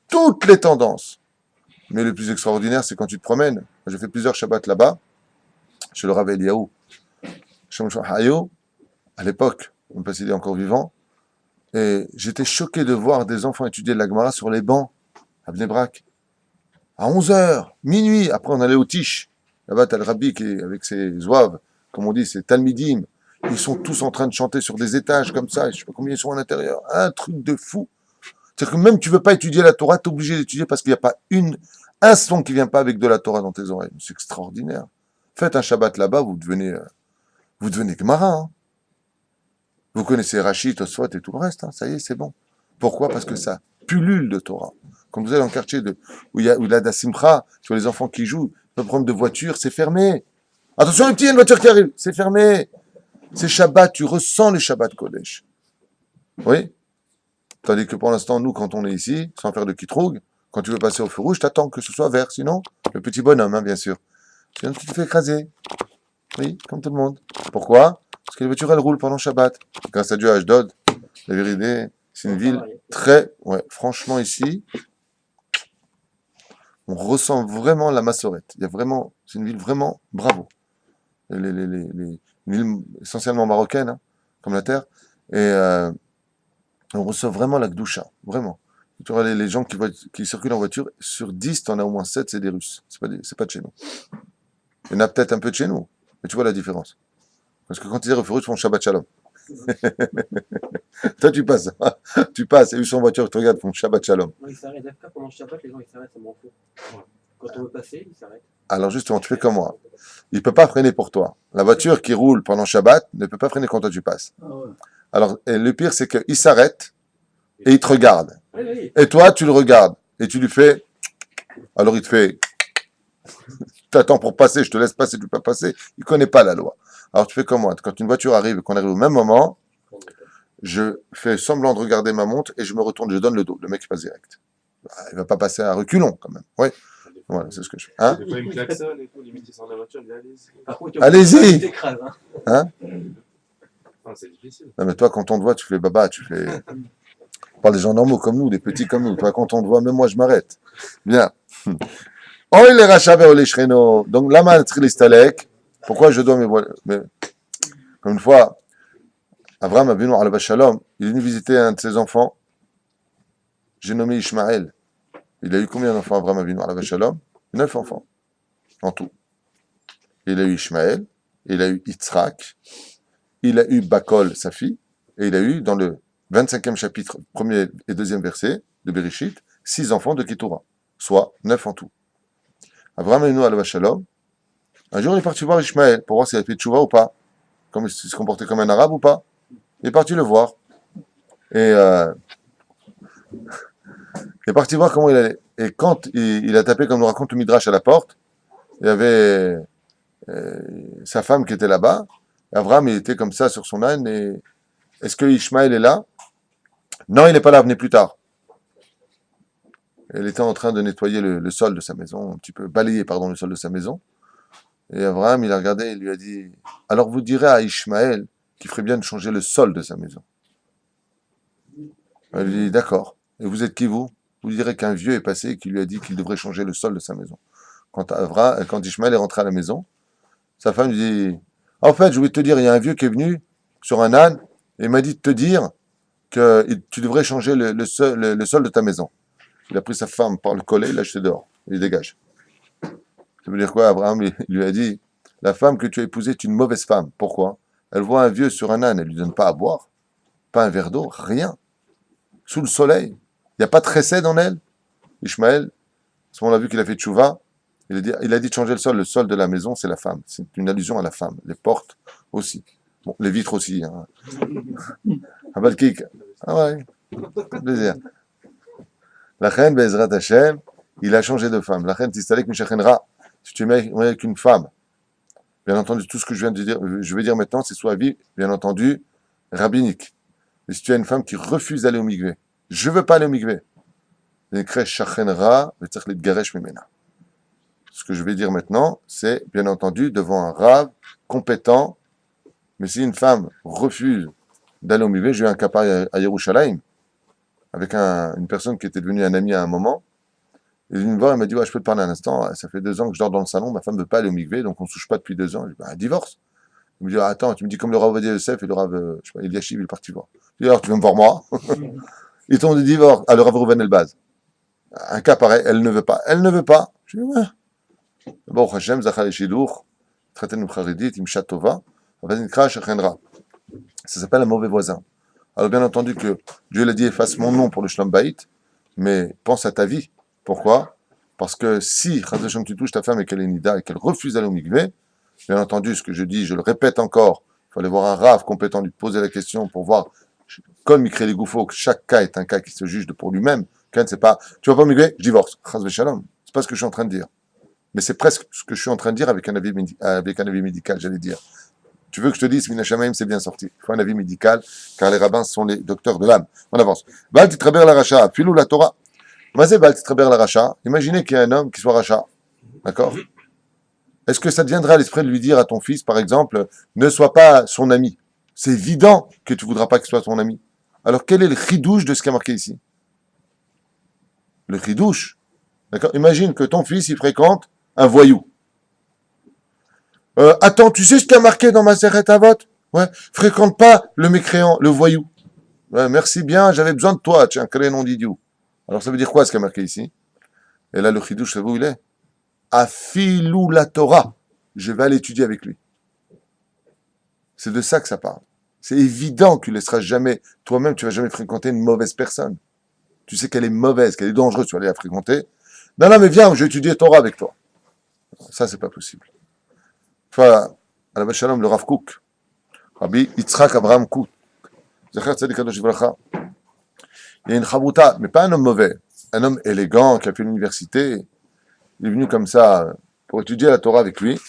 Speaker 1: toutes les tendances. Mais le plus extraordinaire, c'est quand tu te promènes. J'ai fait plusieurs Shabbats là-bas, chez le Rav Eliaou. À l'époque, on ne sait pas s'il est encore vivant, et j'étais choqué de voir des enfants étudier la Gemara sur les bancs, à Bnei Brak. À 11h, minuit, après on allait au Tish. Là-bas, t'as le Rabbi qui est avec ses zouaves, comme on dit, ses Talmidim. Ils sont tous en train de chanter sur des étages comme ça, je ne sais pas combien ils sont à l'intérieur. Un truc de fou. C'est-à-dire que même tu veux pas étudier la Torah, tu es obligé d'étudier parce qu'il n'y a pas un son qui vient pas avec de la Torah dans tes oreilles. C'est extraordinaire. Faites un Shabbat là-bas, vous devenez Gemara. Hein. Vous connaissez Rachid, Tosfot et tout le reste. Hein. Ça y est, c'est bon. Pourquoi? Parce que ça pullule de Torah. Quand vous allez dans le quartier où il y a la Simcha, tu vois les enfants qui jouent, le problème de voiture, c'est fermé. Attention les petits, il y a une voiture qui arrive. C'est fermé. C'est Shabbat, tu ressens le Shabbat Kodesh. Oui? Tandis que pour l'instant, nous, quand on est ici, sans faire de kitroug, quand tu veux passer au feu rouge, t'attends que ce soit vert. Sinon, le petit bonhomme, hein, bien sûr. Sinon, tu te fais écraser. Oui, comme tout le monde. Pourquoi? Parce que les voitures, elles roulent pendant Shabbat. Grâce à Dieu, à Ashdod, la vérité, c'est une ville très... Ouais, franchement, ici, on ressent vraiment la massorette. Il y a vraiment... C'est une ville vraiment... Bravo. Une ville essentiellement marocaine, hein, comme la terre. Et on ressent vraiment la Gdoucha. Vraiment. Tu vois, les gens qui circulent en voiture, sur 10, t'en as au moins 7, c'est des Russes. C'est pas de chez nous. Il y en a peut-être un peu de chez nous. Mais tu vois la différence. Parce que quand ils arrivent au feu rouge, ils font Shabbat Shalom. Toi, tu passes. Tu passes, et ils sont en voiture, ils te regardent, ils font Shabbat Shalom.
Speaker 5: Non, ils s'arrêtent. Après, pendant le Shabbat, les gens ils s'arrêtent, ça m'en fout. Quand on veut passer, ils s'arrêtent.
Speaker 1: Alors justement, tu fais comme moi. Il ne peut pas freiner pour toi. La voiture qui roule pendant Shabbat ne peut pas freiner quand toi tu passes.
Speaker 2: Ah ouais.
Speaker 1: Alors, et le pire, c'est qu'il s'arrête et il te regarde.
Speaker 5: Oui, oui.
Speaker 1: Et toi, tu le regardes. Et tu lui fais... Alors, il te fait... T'attends pour passer, je te laisse passer, tu peux pas passer. Il connaît pas la loi. Alors, tu fais comme moi. Quand une voiture arrive et qu'on arrive au même moment, je fais semblant de regarder ma montre et je me retourne, je donne le dos. Le mec, il passe direct. Il va pas passer à reculons, quand même. Oui. Voilà, c'est ce que je fais. Hein?
Speaker 6: Des fois, il me klaxonne et tout, limite, il sort de la voiture, il me dit allez-y.
Speaker 5: Par contre,
Speaker 1: Allez-y.
Speaker 5: il t'écrase, hein.
Speaker 6: Enfin, c'est difficile.
Speaker 1: Non, mais toi, quand on te voit, tu fais baba, tu fais... On parle des gens normaux comme nous, des petits comme nous. Toi, quand on te voit, même moi, je m'arrête. Bien. Oh, il est rachat vers les shreno. Donc, la man trilistalek. Pourquoi je dois me voir? Comme une fois, Abraham Avinu alav shalom, il est venu visiter un de ses enfants. J'ai nommé Ishmaël. Il a eu combien d'enfants, Abraham Avinu alav shalom? 9 enfants. En tout. Il a eu Ishmaël, il a eu Yitzhak, il a eu Bakol, sa fille, et il a eu, dans le 25e chapitre, premier et deuxième verset de Bereshit, 6 enfants de Ketura, soit 9 en tout. Abraham Avinu alav shalom, un jour il est parti voir Ishmaël pour voir s'il a fait tchouva ou pas, comme il se comportait comme un arabe ou pas. Il est parti le voir. Et il est parti voir comment il allait. Et quand il a tapé, comme nous raconte le Midrash, à la porte, il y avait sa femme qui était là-bas. Abraham, il était comme ça sur son âne. Et est-ce que Ishmaël est là? Non, il n'est pas là, venez plus tard. Elle était en train de nettoyer le sol de sa maison, un petit peu balayer, pardon, le sol de sa maison. Et Abraham, il a regardé et il lui a dit, alors vous direz à Ishmaël qu'il ferait bien de changer le sol de sa maison. Elle lui dit, d'accord. Et vous êtes qui, vous? Vous direz qu'un vieux est passé et qui lui a dit qu'il devrait changer le sol de sa maison. Quand Ishmaël est rentré à la maison, sa femme lui dit, en fait, je voulais te dire, il y a un vieux qui est venu sur un âne et il m'a dit de te dire que tu devrais changer le sol de ta maison. Il a pris sa femme par le collet, il l'a jeté dehors. Il dégage. Ça veut dire quoi? Abraham il lui a dit, la femme que tu as épousée est une mauvaise femme. Pourquoi? Elle voit un vieux sur un âne, elle ne lui donne pas à boire, pas un verre d'eau, rien. Sous le soleil. Il n'y a pas de chesed en elle. Ishmaël, à ce moment-là, vu qu'il a fait tchouva, il a dit de changer le sol de la maison, c'est la femme. C'est une allusion à la femme. Les portes aussi. Bon, les vitres aussi. Hein. Un balkik. Ah ouais, plaisir. La reine, Bezrat Hashem, il a changé de femme. La reine, Tistalek Mishachenra. Si tu es avec une femme, bien entendu, tout ce que je vais dire maintenant, c'est soit avis, bien entendu, rabbinique. Et si tu as une femme qui refuse d'aller au mikvé, je ne veux pas aller au mikvé. Ce que je vais dire maintenant, c'est bien entendu devant un rave compétent. Mais si une femme refuse d'aller au mikvé, j'ai eu un cas à Yerushalayim avec une personne qui était devenue un ami à un moment. Il est venu me voir, il m'a dit, ouais, je peux te parler un instant, ça fait 2 ans que je dors dans le salon, ma femme ne veut pas aller au mikvé, donc on ne se touche pas depuis 2 ans. Je dis, bah, divorce. Il me dit, attends, tu me dis comme le Rav Ovadia Yosef et le Rav, je sais pas, Eliashiv, il est parti voir. Je dis, alors tu veux me voir moi? Ils t'ont dit divorce. À le Rav Reuven Elbaz. Un cas pareil, elle ne veut pas. Elle ne veut pas. Je dis, ouais. Bon, Hashem, Zachal Shidour, Traten Charidit, Imshat Tova, ça s'appelle un mauvais voisin. Alors bien entendu que Dieu l'a dit, efface mon nom pour le Shalom Bayit, mais pense à ta vie. Pourquoi? Parce que si, Chas v'Shalom, tu touches ta femme et qu'elle est nida et qu'elle refuse d'aller au mikvé, bien entendu, ce que je dis, je le répète encore, il faut aller voir un rave compétent, lui poser la question pour voir, comme il crée les gouffos, que chaque cas est un cas qui se juge pour lui-même. C'est pas, tu vas pas au mikvé, je divorce. Chas v'Shalom. C'est pas ce que je suis en train de dire. Mais c'est presque ce que je suis en train de dire avec un avis, médical, j'allais dire. Tu veux que je te dise, Mina Shamaim, c'est bien sorti. Il faut un avis médical, car les rabbins sont les docteurs de l'âme. On avance. Bal titraber la racha, filou la Torah. Mazé bal titraber la racha. Imaginez qu'il y a un homme qui soit racha. D'accord? Est-ce que ça te viendra à l'esprit de lui dire à ton fils, par exemple, ne sois pas son ami? C'est évident que tu ne voudras pas qu'il soit ton ami. Alors, quel est le chidouche de ce qui est marqué ici? Le chidouche. D'accord? Imagine que ton fils, il fréquente un voyou. Attends, tu sais ce qu'il y a marqué dans ma Masechet Avot? Ouais, fréquente pas le mécréant, le voyou. Ouais, merci bien, j'avais besoin de toi, tiens, créé nom d'idiot. Alors ça veut dire quoi ce qu'il y a marqué ici? Et là, le chidouche, c'est où il est? Afilou la Torah. Je vais aller étudier avec lui. C'est de ça que ça parle. C'est évident que tu ne laisseras jamais, toi-même, tu ne vas jamais fréquenter une mauvaise personne. Tu sais qu'elle est mauvaise, qu'elle est dangereuse, tu vas aller la fréquenter. Non, non, mais viens, je vais étudier Torah avec toi. Ça, c'est pas possible. Voilà, à la Shalom, le Rav Kook, Rabbi Yitzhak Abraham Kook, Zecher Tzadik Kadosh Livracha. Il y a une chavruta, mais pas un homme mauvais, un homme élégant qui a fait l'université. Il est venu comme ça pour étudier la Torah avec lui.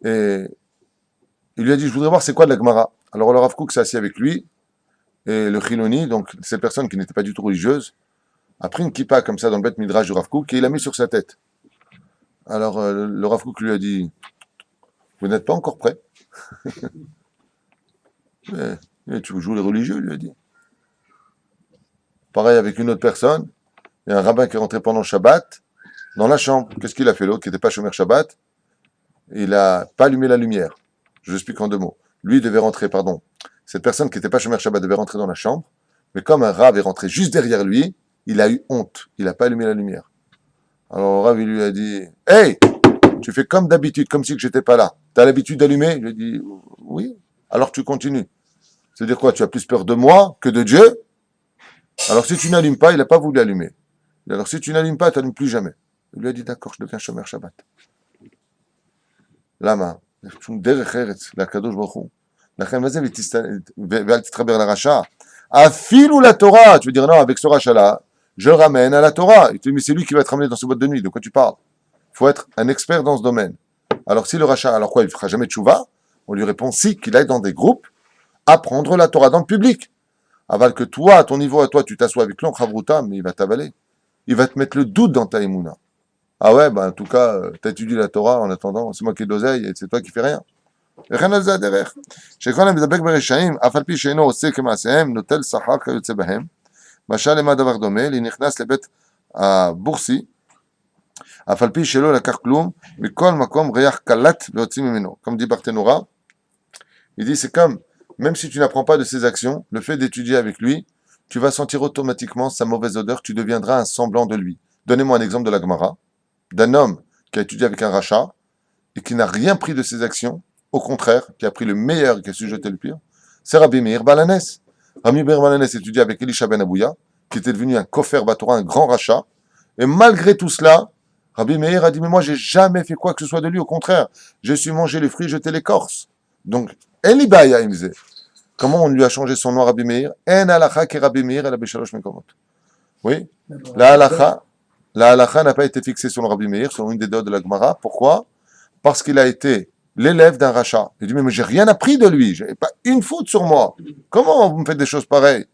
Speaker 1: Et il lui a dit, je voudrais voir c'est quoi de la Gemara. Alors le Rav Kook s'est assis avec lui, et le Chiloni, donc cette personne qui n'était pas du tout religieuse, a pris une kippa comme ça dans le Beth Midrash du Rav Kook et il l'a mis sur sa tête. Alors le Rav Kook lui a dit, vous n'êtes pas encore prêt. Tu joues les religieux, il lui a dit. Pareil avec une autre personne, il y a un rabbin qui est rentré pendant Shabbat dans la chambre. Qu'est-ce qu'il a fait l'autre qui n'était pas Shomer Shabbat? Il n'a pas allumé la lumière. Je vous explique en 2 mots. Lui devait rentrer, cette personne qui n'était pas Shomer Shabbat devait rentrer dans la chambre, mais comme un rabbin est rentré juste derrière lui, il a eu honte. Il n'a pas allumé la lumière. Alors le rabbin lui a dit, hey, tu fais comme d'habitude, comme si que j'étais pas là. Tu as l'habitude d'allumer? Je lui ai dit, oui. Alors tu continues. C'est-à-dire quoi? Tu as plus peur de moi que de Dieu? Alors si tu n'allumes pas, il n'a pas voulu allumer. Alors si tu n'allumes pas, tu n'allumes plus jamais. Il lui a dit, d'accord, je deviens Shomer Shabbat. Lama. דרך ארץ, לקדוש ברוך הוא. לכן, מה זה ואל תתחבר לרשע? אפילו לתורה. Tu veux dire non, avec ce rachat-là, je le ramène à la Torah. Il te dit, mais c'est lui qui va te ramener dans ce boîte de nuit. De quoi tu parles? Il faut être un expert dans ce domaine. Alors si le rachat, alors quoi, il ne fera jamais tchouva? On lui répond si, qu'il aille dans des groupes apprendre la Torah dans le public. Aval que toi, à ton niveau, à toi, tu t'assois avec l'on, Chavruta, mais il va t'avaler. Il va te mettre le doute dans ta émouna. Ah ouais, en tout cas, tu étudies la Torah en attendant, c'est moi qui ai de l'oseille et c'est toi qui fais rien. וכן על זה הדרך. שכל המדבק ברשעים, אף על פי שאינו עושה כמעשיהם, נוטל שכר כיוצא בהם. משל למה דבר דומה? נכנס לבית הבורסי, אף על פי שלא לקח כלום, מכל מקום ריח קלט ויוצאים ממנו. Comme dit Barthénora, il dit c'est comme, même si tu n'apprends pas de ses actions, le fait d'étudier avec lui, tu vas sentir automatiquement sa mauvaise odeur, tu deviendras un semblant de lui. Donnez-moi un exemple de la Gemara, d'un homme qui a étudié avec un rachat et qui n'a rien pris de ses actions, au contraire, qui a pris le meilleur et qui a su jeter le pire, c'est Rabbi Meir Balanes. Rabbi Meir Balanes étudiait avec Elisha ben Abouya, qui était devenu un kofer Batora, un grand rachat, et malgré tout cela, Rabbi Meir a dit, mais moi j'ai jamais fait quoi que ce soit de lui, au contraire, j'ai su manger les fruits, jeter l'écorce. Donc, Elibaya Imze. Comment on lui a changé son nom, Rabbi Meir? En halacha ki Rabbi Meir el Abeshalosh Mekomot. Oui, la halacha n'a pas été fixée sur le Rabbi Meir, sur une des deux de la Gemara. Pourquoi? Parce qu'il a été l'élève d'un rachat. Il dit, mais j'ai rien appris de lui, j'ai pas une faute sur moi. Comment vous me faites des choses pareilles?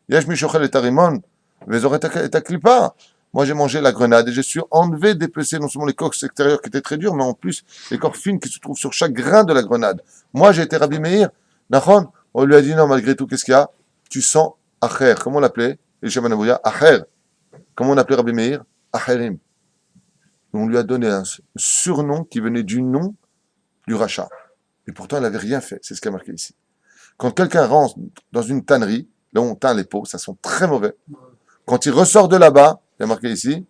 Speaker 1: Yesh mishochel et tarimon, vezor et taklipa. Moi j'ai mangé la grenade et j'ai su enlever, dépecer non seulement les coques extérieures qui étaient très dures, mais en plus les corps fines qui se trouvent sur chaque grain de la grenade. Moi j'ai été Rabbi Meir, Nachon, on lui a dit non, malgré tout, qu'est-ce qu'il y a? Tu sens Acher. Comment on l'appelait? Elisha ben Abouya, Acher. Comment on appelait Rabbi Meir? Acherim. On lui a donné un surnom qui venait du nom du rachat. Et pourtant, elle n'avait rien fait. C'est ce qui a marqué ici. Quand quelqu'un rentre dans une tannerie, là où on teint les peaux, ça sent très mauvais. Quand il ressort de là-bas, il y a marqué ici,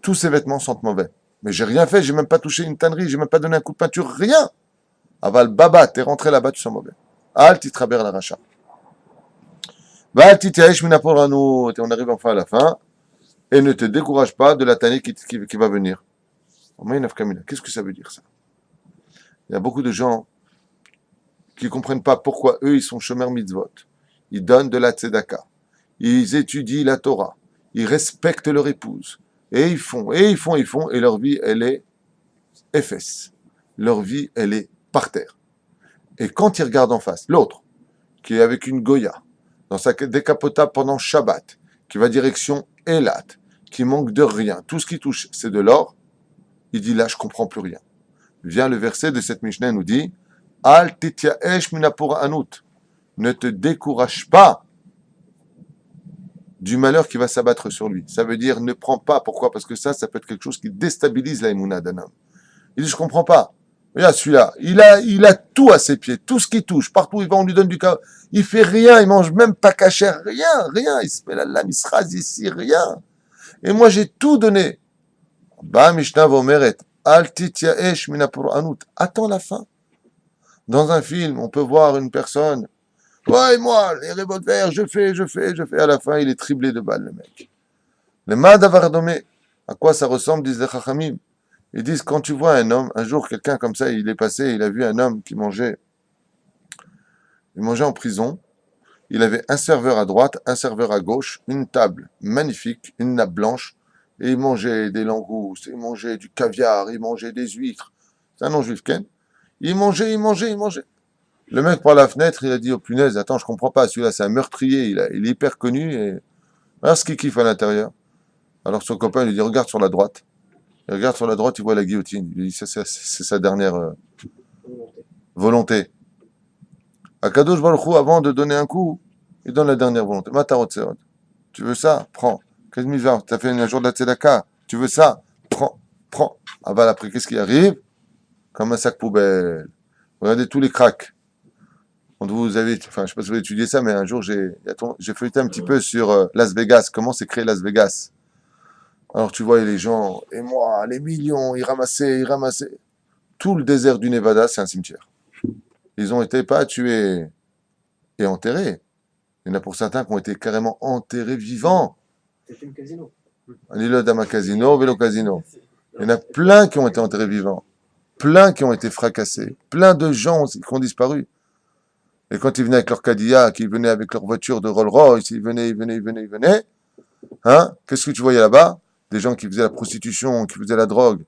Speaker 1: tous ses vêtements sentent mauvais. Mais j'ai rien fait, j'ai même pas touché une tannerie, j'ai même pas donné un coup de peinture, rien. Aval baba, t'es rentré là-bas, tu sens mauvais. Al titraber la rachat. Va titiaesh minaporanout. Et on arrive enfin à la fin. Et ne te décourage pas de la tannée qui va venir. Qu'est-ce que ça veut dire ça? Il y a beaucoup de gens qui ne comprennent pas pourquoi eux, ils sont shomer mitzvot. Ils donnent de la tzedaka. Ils étudient la Torah. Ils respectent leur épouse. Et ils font, et leur vie, elle est efface. Leur vie, elle est par terre. Et quand ils regardent en face, l'autre, qui est avec une Goya, dans sa décapotable pendant Shabbat, qui va direction Elat, qui manque de rien, tout ce qui touche, c'est de l'or, il dit là, je comprends plus rien. Vient le verset de cette Mishnah, nous dit Al tityaesh minapura anut. Ne te décourage pas du malheur qui va s'abattre sur lui. Ça veut dire ne prends pas. Pourquoi? Parce que ça peut être quelque chose qui déstabilise la émouna d'un homme. Il dit je comprends pas. Regarde celui-là, il a tout à ses pieds, tout ce qui touche, partout où il va, on lui donne du chaos. Il fait rien, il mange même pas cachère, rien. Il se met la lame, il se rase ici, rien. Et moi j'ai tout donné. Ba Mishnah vomeret. Al tityaesh minapura anut. Attends la fin. Dans un film, on peut voir une personne. Ouais, moi, les revolvers, je fais. À la fin, il est triplé de balles, le mec. Le Madavardomé, à quoi ça ressemble, disent les Chachamim. Ils disent, quand tu vois un homme, un jour, quelqu'un comme ça, il est passé, il a vu un homme qui mangeait. Il mangeait en prison. Il avait un serveur à droite, un serveur à gauche, une table magnifique, une nappe blanche. Et il mangeait des langoustes, il mangeait du caviar, il mangeait des huîtres. C'est un non-juif, Ken. Il mangeait. Le mec, par la fenêtre, il a dit, oh punaise, attends, je comprends pas, celui-là, c'est un meurtrier, il est hyper connu, et voilà ce qu'il kiffe à l'intérieur. Alors son copain lui dit, regarde sur la droite. Il regarde sur la droite, il voit la guillotine. Il lui dit, c'est sa dernière volonté. Akadosh Baruch Hu, avant de donner un coup, il donne la dernière volonté. Matarot Seod. Tu veux ça? Prends. Qu'est-ce que tu as? Tu as fait un jour de la tzedaka. Tu veux ça? Prends. Aval, après, qu'est-ce qui arrive? Comme un sac poubelle. Regardez tous les cracks. Quand vous avez, enfin, je sais pas si vous avez étudié ça, mais un jour, j'ai feuilleté un petit peu sur Las Vegas. Comment s'est créé Las Vegas? Alors, tu vois, les gens, et moi, les millions, ils ramassaient. Tout le désert du Nevada, c'est un cimetière. Ils ont été pas tués et enterrés. Il y en a pour certains qui ont été carrément enterrés vivants.
Speaker 5: C'était le casino.
Speaker 1: L'île d'Ama Casino, Vélo Casino. Il y en a plein qui ont été enterrés vivants. Plein qui ont été fracassés. Plein de gens qui ont disparu. Et quand ils venaient avec leur Cadillac, ils venaient avec leur voiture de Rolls-Royce, ils venaient. Hein? Qu'est-ce que tu voyais là-bas? Des gens qui faisaient la prostitution, qui faisaient la drogue.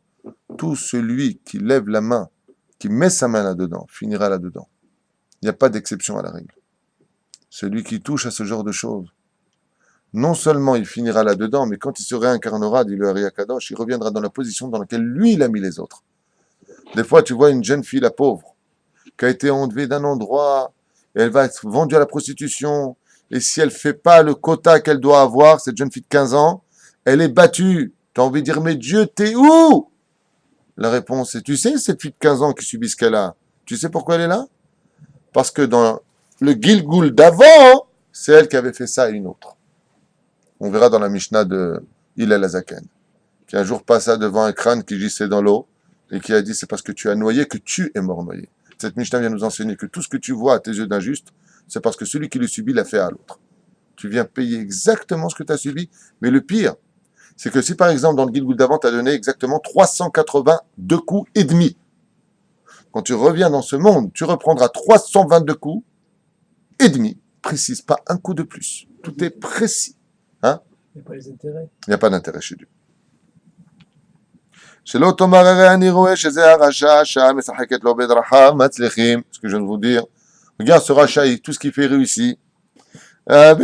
Speaker 1: Tout celui qui lève la main, qui met sa main là-dedans, finira là-dedans. Il n'y a pas d'exception à la règle. Celui qui touche à ce genre de choses, non seulement il finira là-dedans, mais quand il se réincarnera, dit le Ari Akadosh, il reviendra dans la position dans laquelle lui, il a mis les autres. Des fois, tu vois une jeune fille, la pauvre, qui a été enlevée d'un endroit, et elle va être vendue à la prostitution, et si elle ne fait pas le quota qu'elle doit avoir, cette jeune fille de 15 ans, elle est battue. Tu as envie de dire, mais Dieu, t'es où? La réponse est, tu sais, cette fille de 15 ans qui subit ce qu'elle a, tu sais pourquoi elle est là? Parce que dans le Gilgul d'avant, c'est elle qui avait fait ça à une autre. On verra dans la Mishnah de Hillel Azaken, qui un jour passa devant un crâne qui gissait dans l'eau, et qui a dit, c'est parce que tu as noyé que tu es mort noyé. Cette Mishnah vient nous enseigner que tout ce que tu vois à tes yeux d'injuste, c'est parce que celui qui le subit l'a fait à l'autre. Tu viens payer exactement ce que tu as subi, mais le pire, c'est que si par exemple dans le Gilgul d'avant, tu as donné exactement 382 coups et demi, quand tu reviens dans ce monde, tu reprendras 322 coups et demi, précise pas un coup de plus. Tout est précis. Hein?
Speaker 2: Il n'y a pas les intérêts.
Speaker 1: Il n'y a pas d'intérêt chez Dieu. Ce que je viens de vous dire. Regarde ce rachat, tout ce qu'il fait réussit. car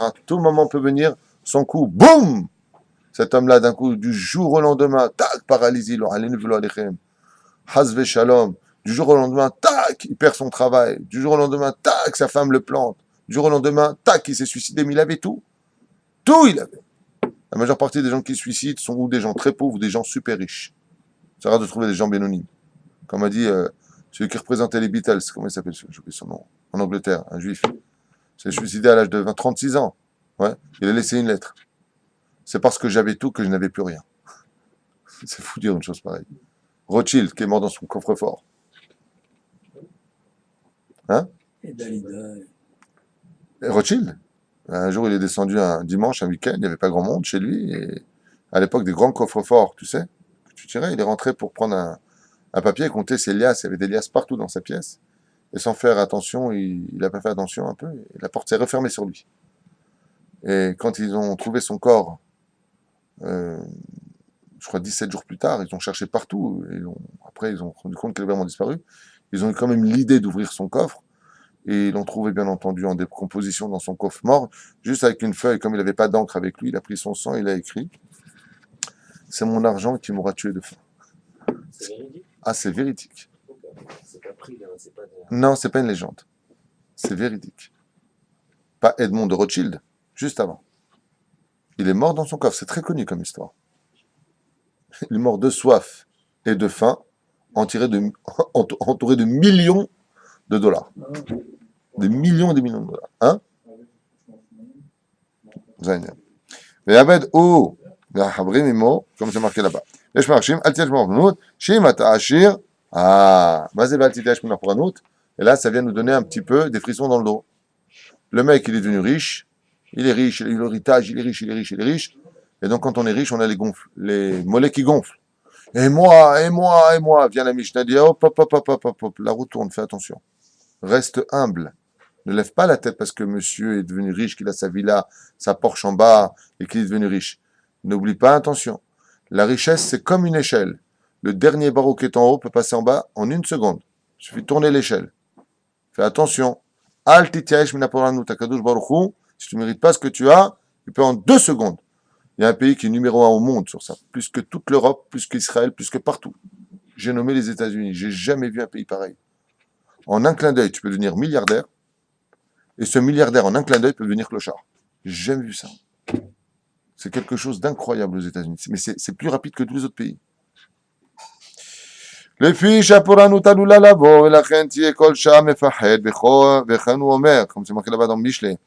Speaker 1: à tout moment peut venir son coup, boum! Cet homme-là, d'un coup, du jour au lendemain, tac, paralysie, Hazve shalom. Du jour au lendemain, tac, il perd son travail. Du jour au lendemain, tac, sa femme le plante. Du jour au lendemain, tac, il s'est suicidé, mais il avait tout. Tout, il avait. La majeure partie des gens qui se suicident sont ou des gens très pauvres ou des gens super riches. C'est rare de trouver des gens bénonymes. Comme a dit celui qui représentait les Beatles, comment il s'appelle, j'ai oublié son nom, en Angleterre, un juif. Il s'est suicidé à l'âge de 36 ans. Ouais, il a laissé une lettre. C'est parce que j'avais tout que je n'avais plus rien. C'est fou de dire une chose pareille. Rothschild, qui est mort dans son coffre-fort. Hein?
Speaker 2: Et Dalida.
Speaker 1: Et Rothschild. Un jour, il est descendu un dimanche, un week-end, il n'y avait pas grand monde chez lui. Et à l'époque des grands coffres-forts, tu sais, que tu tirais, il est rentré pour prendre un papier et compter ses liasses. Il y avait des liasses partout dans sa pièce. Et sans faire attention, il n'a pas fait attention un peu. Et la porte s'est refermée sur lui. Et quand ils ont trouvé son corps, euh, je crois 17 jours plus tard, ils ont cherché partout. Après, ils ont rendu compte qu'il avait vraiment disparu. Ils ont eu quand même l'idée d'ouvrir son coffre. Et ils l'ont trouvé, bien entendu, en décomposition dans son coffre mort, juste avec une feuille. Comme il n'avait pas d'encre avec lui, il a pris son sang, il a écrit « C'est mon argent qui m'aura tué de faim.
Speaker 7: C'est véridique. »
Speaker 1: Ah, c'est véridique.
Speaker 7: C'est pas pris, hein, c'est pas de...
Speaker 1: Non, c'est pas une légende. C'est véridique. Pas Edmond de Rothschild, juste avant. Il est mort dans son coffre, c'est très connu comme histoire. Il est mort de soif et de faim, entouré de millions de dollars. Des millions et des millions de dollars. Hein? Zayn. Mais Abed ou Habrim Imo, comme c'est marqué là-bas. Les marchim, Altiach Mornout, Shimata Ashir. Ah, Mazé Baltitash Monapouranout. Et là, ça vient nous donner un petit peu des frissons dans le dos. Le mec, il est devenu riche. Il est riche, il a eu l'héritage, il est riche, il est riche, il est riche. Et donc, quand on est riche, on a les mollets qui gonflent. Et moi, et moi, et moi. Vient la Mishnah dit, hop, hop, hop, hop, hop, hop, hop. La roue tourne, fais attention. Reste humble. Ne lève pas la tête parce que monsieur est devenu riche, qu'il a sa villa, sa Porsche en bas et qu'il est devenu riche. N'oublie pas, attention. La richesse, c'est comme une échelle. Le dernier barreau qui est en haut peut passer en bas en 1 seconde. Il suffit de tourner l'échelle. Fais attention. Al titiaesh minaporanu takadosh baruchu. Si tu ne mérites pas ce que tu as, tu peux en 2 secondes. Il y a un pays qui est numéro 1 au monde sur ça. Plus que toute l'Europe, plus qu'Israël, plus que partout. J'ai nommé les États-Unis. J'ai jamais vu un pays pareil. En un clin d'œil, tu peux devenir milliardaire. Et ce milliardaire, en un clin d'œil, peut devenir clochard. J'ai jamais vu ça. C'est quelque chose d'incroyable aux États-Unis. Mais c'est plus rapide que tous les autres pays. לפי שהפורענות עלולה לבוא, ולכן תהיה כל שעה מפחד, וכן הוא אומר, comme c'est marqué là-bas dans Michelet,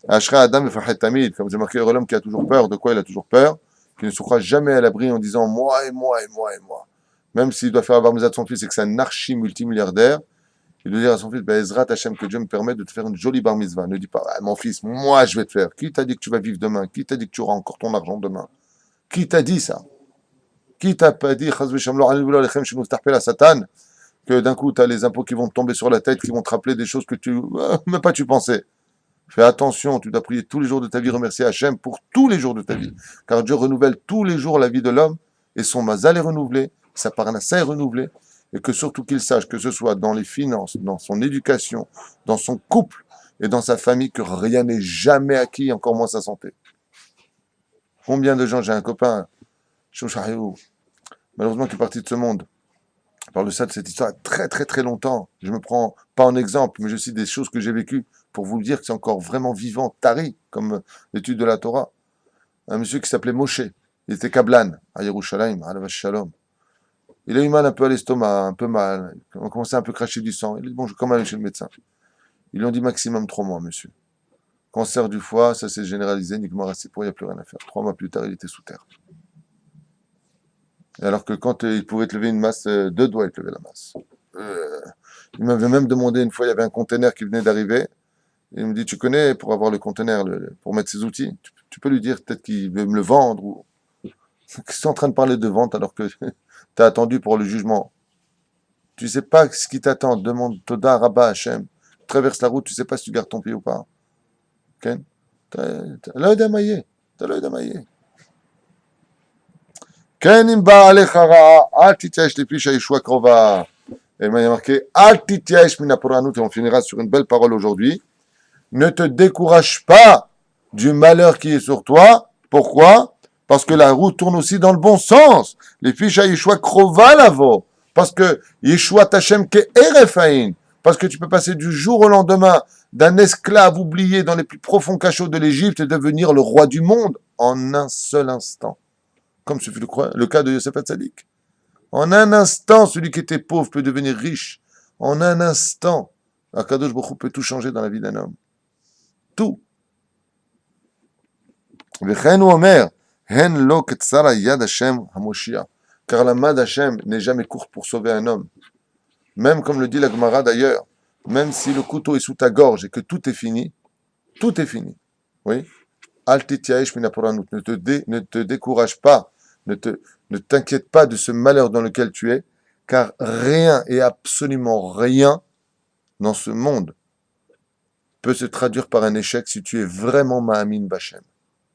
Speaker 1: Ashra Adam mefached tamid, comme c'est marqué, l'homme qui a toujours peur, de quoi il a toujours peur, qui ne se croit jamais à l'abri en disant moi et moi et moi et moi. Même s'il doit faire avoir misère de son fils et que c'est un archi-multimilliardaire, il doit dire à son fils, Ezrat Hashem, que Dieu me permet de te faire une jolie bar mitzvah. Ne dis pas, ah, mon fils, moi je vais te faire. Qui t'a dit que tu vas vivre demain? Qui t'a dit que tu auras encore ton argent demain? Qui t'a dit ça? Qui t'a pas dit, la Satan, que d'un coup tu as les impôts qui vont te tomber sur la tête, qui vont te rappeler des choses que même pas tu pensais? Fais attention, tu dois prier tous les jours de ta vie, remercier Hachem pour tous les jours de ta vie. Car Dieu renouvelle tous les jours la vie de l'homme, et son mazal est renouvelé, sa parnassa est renouvelée, et que surtout qu'il sache, que ce soit dans les finances, dans son éducation, dans son couple, et dans sa famille, que rien n'est jamais acquis, encore moins sa santé. Combien de gens, j'ai un copain, malheureusement qui est parti de ce monde. Je parle de ça, de cette histoire très très très longtemps. Je me prends pas en exemple, mais je cite des choses que j'ai vécues pour vous dire que c'est encore vraiment vivant, tari, comme l'étude de la Torah. Un monsieur qui s'appelait Moshe, il était Kablan, à Yerushalayim, à la Shalom. Il a eu mal un peu à l'estomac, un peu mal. On a commencé à un peu cracher du sang. Il a dit, bon, je vais quand même aller chez le médecin. Ils lui ont dit maximum 3 mois, monsieur. Cancer du foie, ça s'est généralisé, uniquement resté pour, il n'y a plus rien à faire. 3 mois plus tard, il était sous terre. Et alors que quand il pouvait te lever une masse, 2 doigts, il te levait la masse. Il m'avait même demandé une fois, il y avait un conteneur qui venait d'arriver. Il me dit, tu connais, pour avoir le conteneur, pour mettre ses outils, tu peux lui dire peut-être qu'il veut me le vendre ou... Qu'est-ce que tu es en train de parler de vente alors que tu as attendu pour le jugement? Tu sais pas ce qui t'attend. Demande Toda Rabba Hashem. Traverse la route, tu sais pas si tu gardes ton pied ou pas. Okay? T'as l'œil d'amaillé. T'as l'œil d'amaillé. Ken im ba'alecha ra'a, al tityash lepi shayeshua krova. Et il y a marqué, al tityash min haporanut, et on finira sur une belle parole aujourd'hui. Ne te décourage pas du malheur qui est sur toi. Pourquoi? Parce que la roue tourne aussi dans le bon sens. Les fiches à Yeshua krova lavo. Parce que Yeshua Tachem ke erefain. Parce que tu peux passer du jour au lendemain d'un esclave oublié dans les plus profonds cachots de l'Égypte et devenir le roi du monde en un seul instant. Comme ce fut le cas de Yosef Hatzadik. En un instant, celui qui était pauvre peut devenir riche. En un instant, Akadosh Baruch Hu peut tout changer dans la vie d'un homme. Tout. V'chen ou omer, hen lo ketzara yad Hashem hamoshia. Car la main d'Hashem n'est jamais courte pour sauver un homme. Même comme le dit la Gemara d'ailleurs, même si le couteau est sous ta gorge et que tout est fini, oui, Al tityaesh minaporanut, ne te décourage pas, ne t'inquiète pas de ce malheur dans lequel tu es, car rien et absolument rien dans ce monde peut se traduire par un échec si tu es vraiment Ma'amin Bachem.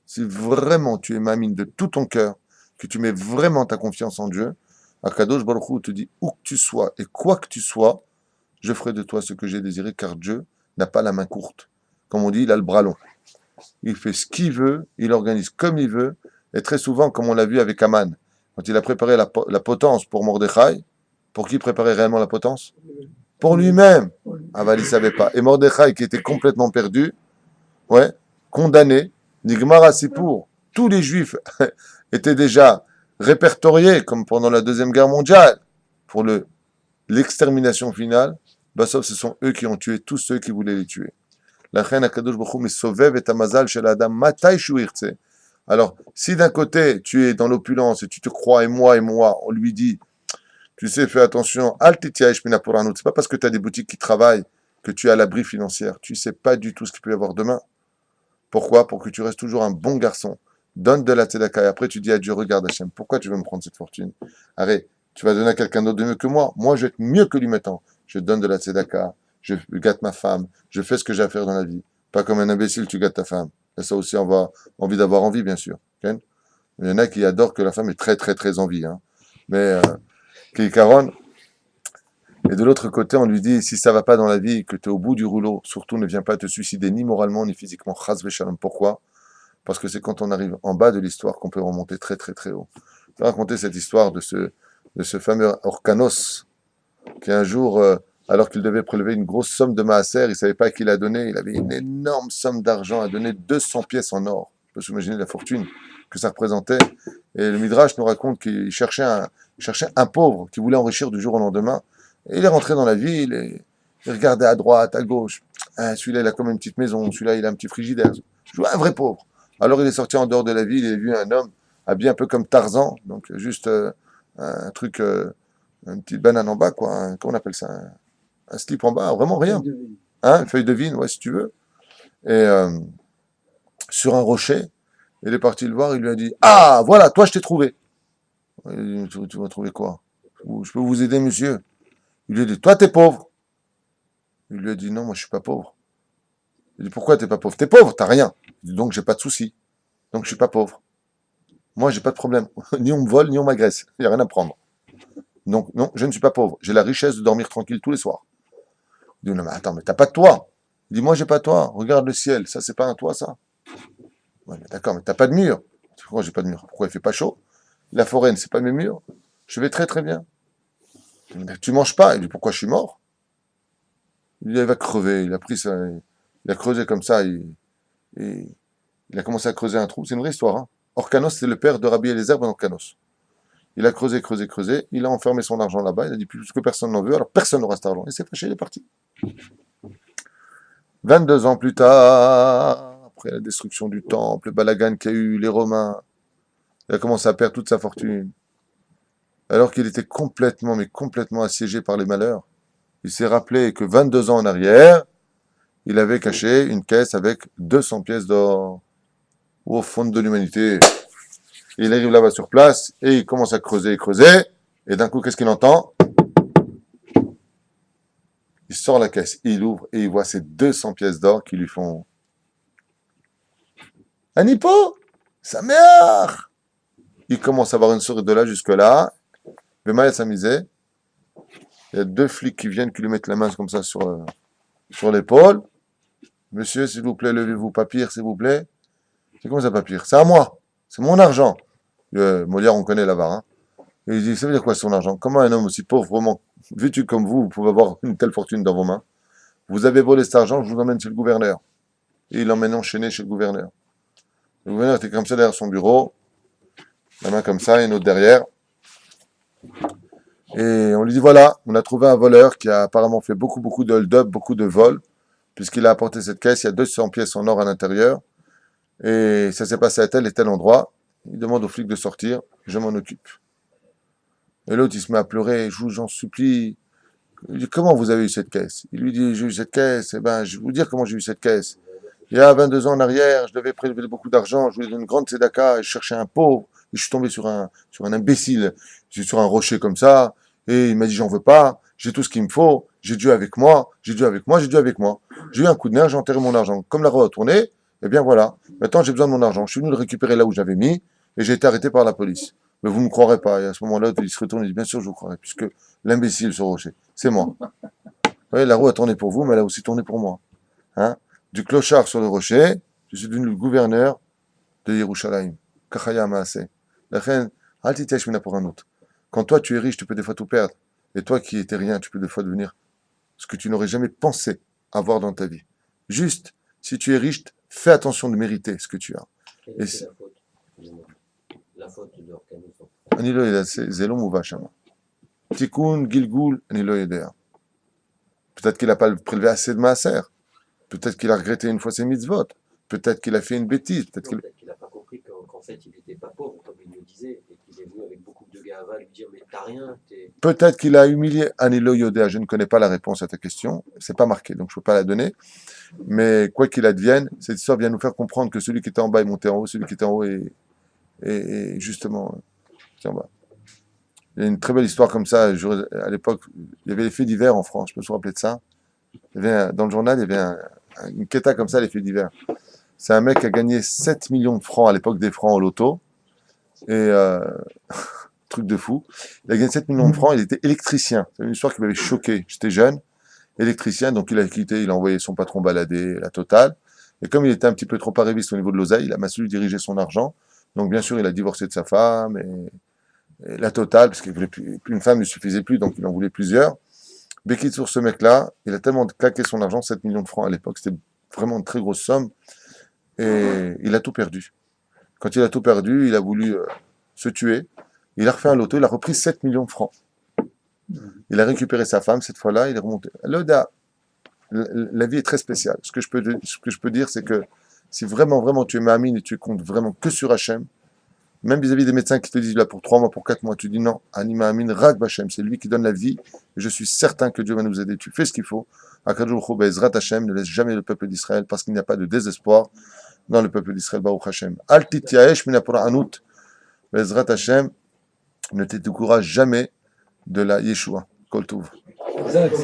Speaker 1: Si vraiment tu es Ma'amin de tout ton cœur, que tu mets vraiment ta confiance en Dieu, Akadosh Baruch Hu te dit où que tu sois et quoi que tu sois, je ferai de toi ce que j'ai désiré, car Dieu n'a pas la main courte. Comme on dit, il a le bras long. Il fait ce qu'il veut, il organise comme il veut, et très souvent, comme on l'a vu avec Aman, quand il a préparé la potence pour Mordechai, pour qui préparait réellement la potence? Pour lui-même. Ah bah, il ne savait pas. Et Mordechai, qui était complètement perdu, ouais, condamné, Nigmar Sipour, tous les Juifs étaient déjà répertoriés, comme pendant la Deuxième Guerre mondiale, pour l'extermination finale. Bah, sauf ce sont eux qui ont tué tous ceux qui voulaient les tuer. La reine Akadosh Baruch Hu mesovev et amazal shel adam matai shu yirtze. Alors, si d'un côté tu es dans l'opulence et tu te crois et moi, on lui dit, tu sais, fais attention, al tityaesh minaporanut. C'est pas parce que tu as des boutiques qui travaillent que tu es à l'abri financier. Tu sais pas du tout ce qu'il peut y avoir demain. Pourquoi? Pour que tu restes toujours un bon garçon. Donne de la tzedaka. Et après, tu dis à Dieu, regarde Hachem, pourquoi tu veux me prendre cette fortune? Arrête, tu vas donner à quelqu'un d'autre de mieux que moi. Moi, je vais être mieux que lui maintenant. Je donne de la tzedaka, je gâte ma femme, je fais ce que j'ai à faire dans la vie. Pas comme un imbécile, tu gâtes ta femme. Et ça aussi, on va envie d'avoir envie, bien sûr. Okay? Il y en a qui adorent que la femme ait très, très, très envie. Hein. Mais, Caron. Et de l'autre côté, on lui dit, si ça va pas dans la vie, que tu es au bout du rouleau, surtout ne viens pas te suicider ni moralement ni physiquement. Chas v'shalom. Pourquoi? Parce que c'est quand on arrive en bas de l'histoire qu'on peut remonter très très très haut. Je vais raconter cette histoire de ce fameux Orkanos, qui un jour, alors qu'il devait prélever une grosse somme de maaser, il ne savait pas à qui la donner, il avait une énorme somme d'argent à donner, 200 pièces en or. On peut s'imaginer la fortune que ça représentait. Et le Midrash nous raconte qu'il cherchait un pauvre qui voulait enrichir du jour au lendemain. Et il est rentré dans la ville, et il regardait à droite, à gauche. Ah, celui-là, il a comme une petite maison, celui-là, il a un petit frigidaire. Je vois un vrai pauvre. Alors il est sorti en dehors de la ville, il a vu un homme habillé un peu comme Tarzan, donc juste un truc, une petite banane en bas, quoi. Comment on appelle ça? Un slip en bas, vraiment rien. Hein, une feuille de vigne, ouais, si tu veux. Et sur un rocher, il est parti le voir, il lui a dit, ah, voilà, toi, je t'ai trouvé. Il dit, tu m'as trouvé quoi? Je peux vous aider, monsieur? Il lui a dit, toi, t'es pauvre. Il lui a dit, non, moi, je suis pas pauvre. Il dit, pourquoi t'es pas pauvre? T'es pauvre, t'as rien. Il dit, donc, j'ai pas de souci. Donc, je suis pas pauvre. Moi, j'ai pas de problème. Ni on me vole, ni on m'agresse. Il n'y a rien à prendre. Donc, non, je ne suis pas pauvre. J'ai la richesse de dormir tranquille tous les soirs. Il dit, non, mais attends, mais t'as pas de toit. Il dit, moi, j'ai pas de toit. Regarde le ciel. Ça, c'est pas un toit, ça. Ouais, mais d'accord, mais t'as pas de mur. Pourquoi j'ai pas de mur? Pourquoi il fait pas chaud? La forêt, c'est pas mes murs. Je vais très, très bien. Il dit, mais tu manges pas. Il dit, pourquoi je suis mort? Il va crever, il a pris ça, il a creusé comme ça, il a commencé à creuser un trou. C'est une vraie histoire. Hein. Orkanos, c'est le père de Rabbi Eliezer ben Orkanos. Il a creusé, il a enfermé son argent là-bas, il a dit plus que personne n'en veut, alors personne n'aura cet argent. Il s'est fâché, il est parti. 22 ans plus tard, après la destruction du temple, le balagan qu'il y a eu, les Romains, il a commencé à perdre toute sa fortune. Alors qu'il était complètement, mais complètement assiégé par les malheurs. Il s'est rappelé que 22 ans en arrière, il avait caché une caisse avec 200 pièces d'or au fond de l'humanité. Il arrive là-bas sur place et il commence à creuser, et d'un coup, qu'est-ce qu'il entend? Il sort la caisse, il ouvre et il voit ces 200 pièces d'or qui lui font un hippo, sa mère. Il commence à avoir une souris de là jusque-là. Bema s'amusait. Il y a 2 flics qui viennent, qui lui mettent la main comme ça sur l'épaule. Monsieur, s'il vous plaît, levez-vous, papyr, s'il vous plaît. C'est comment ça, papyr? C'est à moi. C'est mon argent. Molière, on connaît là-bas. Hein. Et il dit, ça veut dire quoi, son argent? Comment un homme aussi pauvre, vraiment, vêtu comme vous pouvez avoir une telle fortune dans vos mains? Vous avez volé cet argent, je vous emmène chez le gouverneur. Et il l'emmène enchaîné chez le gouverneur. Le gouverneur était comme ça derrière son bureau, la main comme ça, et une autre derrière. Et on lui dit, voilà, on a trouvé un voleur qui a apparemment fait beaucoup de hold-up, beaucoup de vols, puisqu'il a apporté cette caisse, il y a 200 pièces en or à l'intérieur, et ça s'est passé à tel et tel endroit. Il demande aux flics de sortir, je m'en occupe. Et l'autre, il se met à pleurer, j'en supplie, Il dit, comment vous avez eu cette caisse? Il lui dit, j'ai eu cette caisse, eh ben, je vais vous dire comment j'ai eu cette caisse. Il y a 22 ans en arrière, je devais prélever beaucoup d'argent, je voulais donner une grande tzedaka, et je cherchais un pauvre, et je suis tombé sur un imbécile, sur un rocher comme ça, et il m'a dit, j'en veux pas, j'ai tout ce qu'il me faut, j'ai Dieu avec moi, j'ai Dieu avec moi, j'ai Dieu avec moi. J'ai eu un coup de nerf, j'ai enterré mon argent. Comme la roue a tourné, eh bien voilà, maintenant j'ai besoin de mon argent. Je suis venu le récupérer là où j'avais mis, et j'ai été arrêté par la police. Mais vous ne me croirez pas. Et à ce moment-là, il se retourne et dit, bien sûr, je vous croirais, puisque l'imbécile sur rocher, c'est moi. Vous voyez, la roue a tourné pour vous, mais elle a aussi tourné pour moi. Hein? Du clochard sur le rocher, je suis devenu le gouverneur de Yerushalayim. Kachaya Maaseh. La reine, al titesh mina pour un autre. Quand toi, tu es riche, tu peux des fois tout perdre. Et toi qui étais rien, tu peux des fois devenir ce que tu n'aurais jamais pensé avoir dans ta vie. Juste, si tu es riche, fais attention de mériter ce que tu as.
Speaker 7: Quelle
Speaker 1: Et
Speaker 7: était
Speaker 1: c'est-
Speaker 7: la faute? Excusez-moi. La faute de Orcanus.
Speaker 1: אני לא יודע, זה לא מובא שם. תיקון, גלגול, אני לא יודע. Peut-être qu'il n'a pas prélevé assez de maaser. Peut-être qu'il a regretté une fois ses mitzvot. Peut-être qu'il a fait une bêtise. Peut-être qu'il...
Speaker 7: Peut-être qu'il n'a pas compris qu'en fait, il n'était pas pauvre, comme il le disait, et qu'il est venu avec beaucoup de gava lui dire, mais t'as rien, t'es...
Speaker 1: Peut-être qu'il a humilié Anilo Yodea. Je ne connais pas la réponse à ta question. C'est pas marqué, donc je ne peux pas la donner. Mais quoi qu'il advienne, cette histoire vient nous faire comprendre que celui qui était en bas est monté en haut, celui qui était en haut est justement en bas. Il y a une très belle histoire comme ça. À l'époque, il y avait les faits divers en France. Je peux me rappeler de ça. Il y avait dans le journal, il y avait une quêta comme ça, les faits divers. C'est un mec qui a gagné 7 millions de francs à l'époque des francs au loto. Et truc de fou. Il a gagné 7 millions de francs. Il était électricien. C'est une histoire qui m'avait choqué. J'étais jeune, électricien, donc il a quitté, il a envoyé son patron balader, la totale. Et comme il était un petit peu trop arriviste au niveau de l'oseille, il a mal su diriger son argent. Donc bien sûr, il a divorcé de sa femme et la totale, parce qu'il voulait plus une femme ne suffisait plus, donc il en voulait plusieurs. Bekit sur ce mec-là, il a tellement claqué son argent, 7 millions de francs à l'époque, c'était vraiment une très grosse somme, et il a tout perdu. Quand il a tout perdu, il a voulu se tuer. Il a refait un loto, il a repris 7 millions de francs. Il a récupéré sa femme, cette fois-là, il est remonté. L'Oda, la vie est très spéciale. Ce que je peux dire, c'est que si vraiment, vraiment tu es Ma'amine et tu comptes vraiment que sur Hachem, même vis-à-vis des médecins qui te disent là pour 3 mois, pour 4 mois, tu dis non, Ani Ma'amine, Rak B'Hachem, c'est lui qui donne la vie, et je suis certain que Dieu va nous aider. Tu fais ce qu'il faut. Akadosh Baruch Hu Be'ezrat Hachem, ne laisse jamais le peuple d'Israël, parce qu'il n'y a pas de désespoir dans le peuple d'Israël, Baruch Hachem. Al tityaesh min ha'pora anut, Be'ezrat Hachem, ne te décourage jamais de la Yeshua. Kol Tov.
Speaker 2: Exact.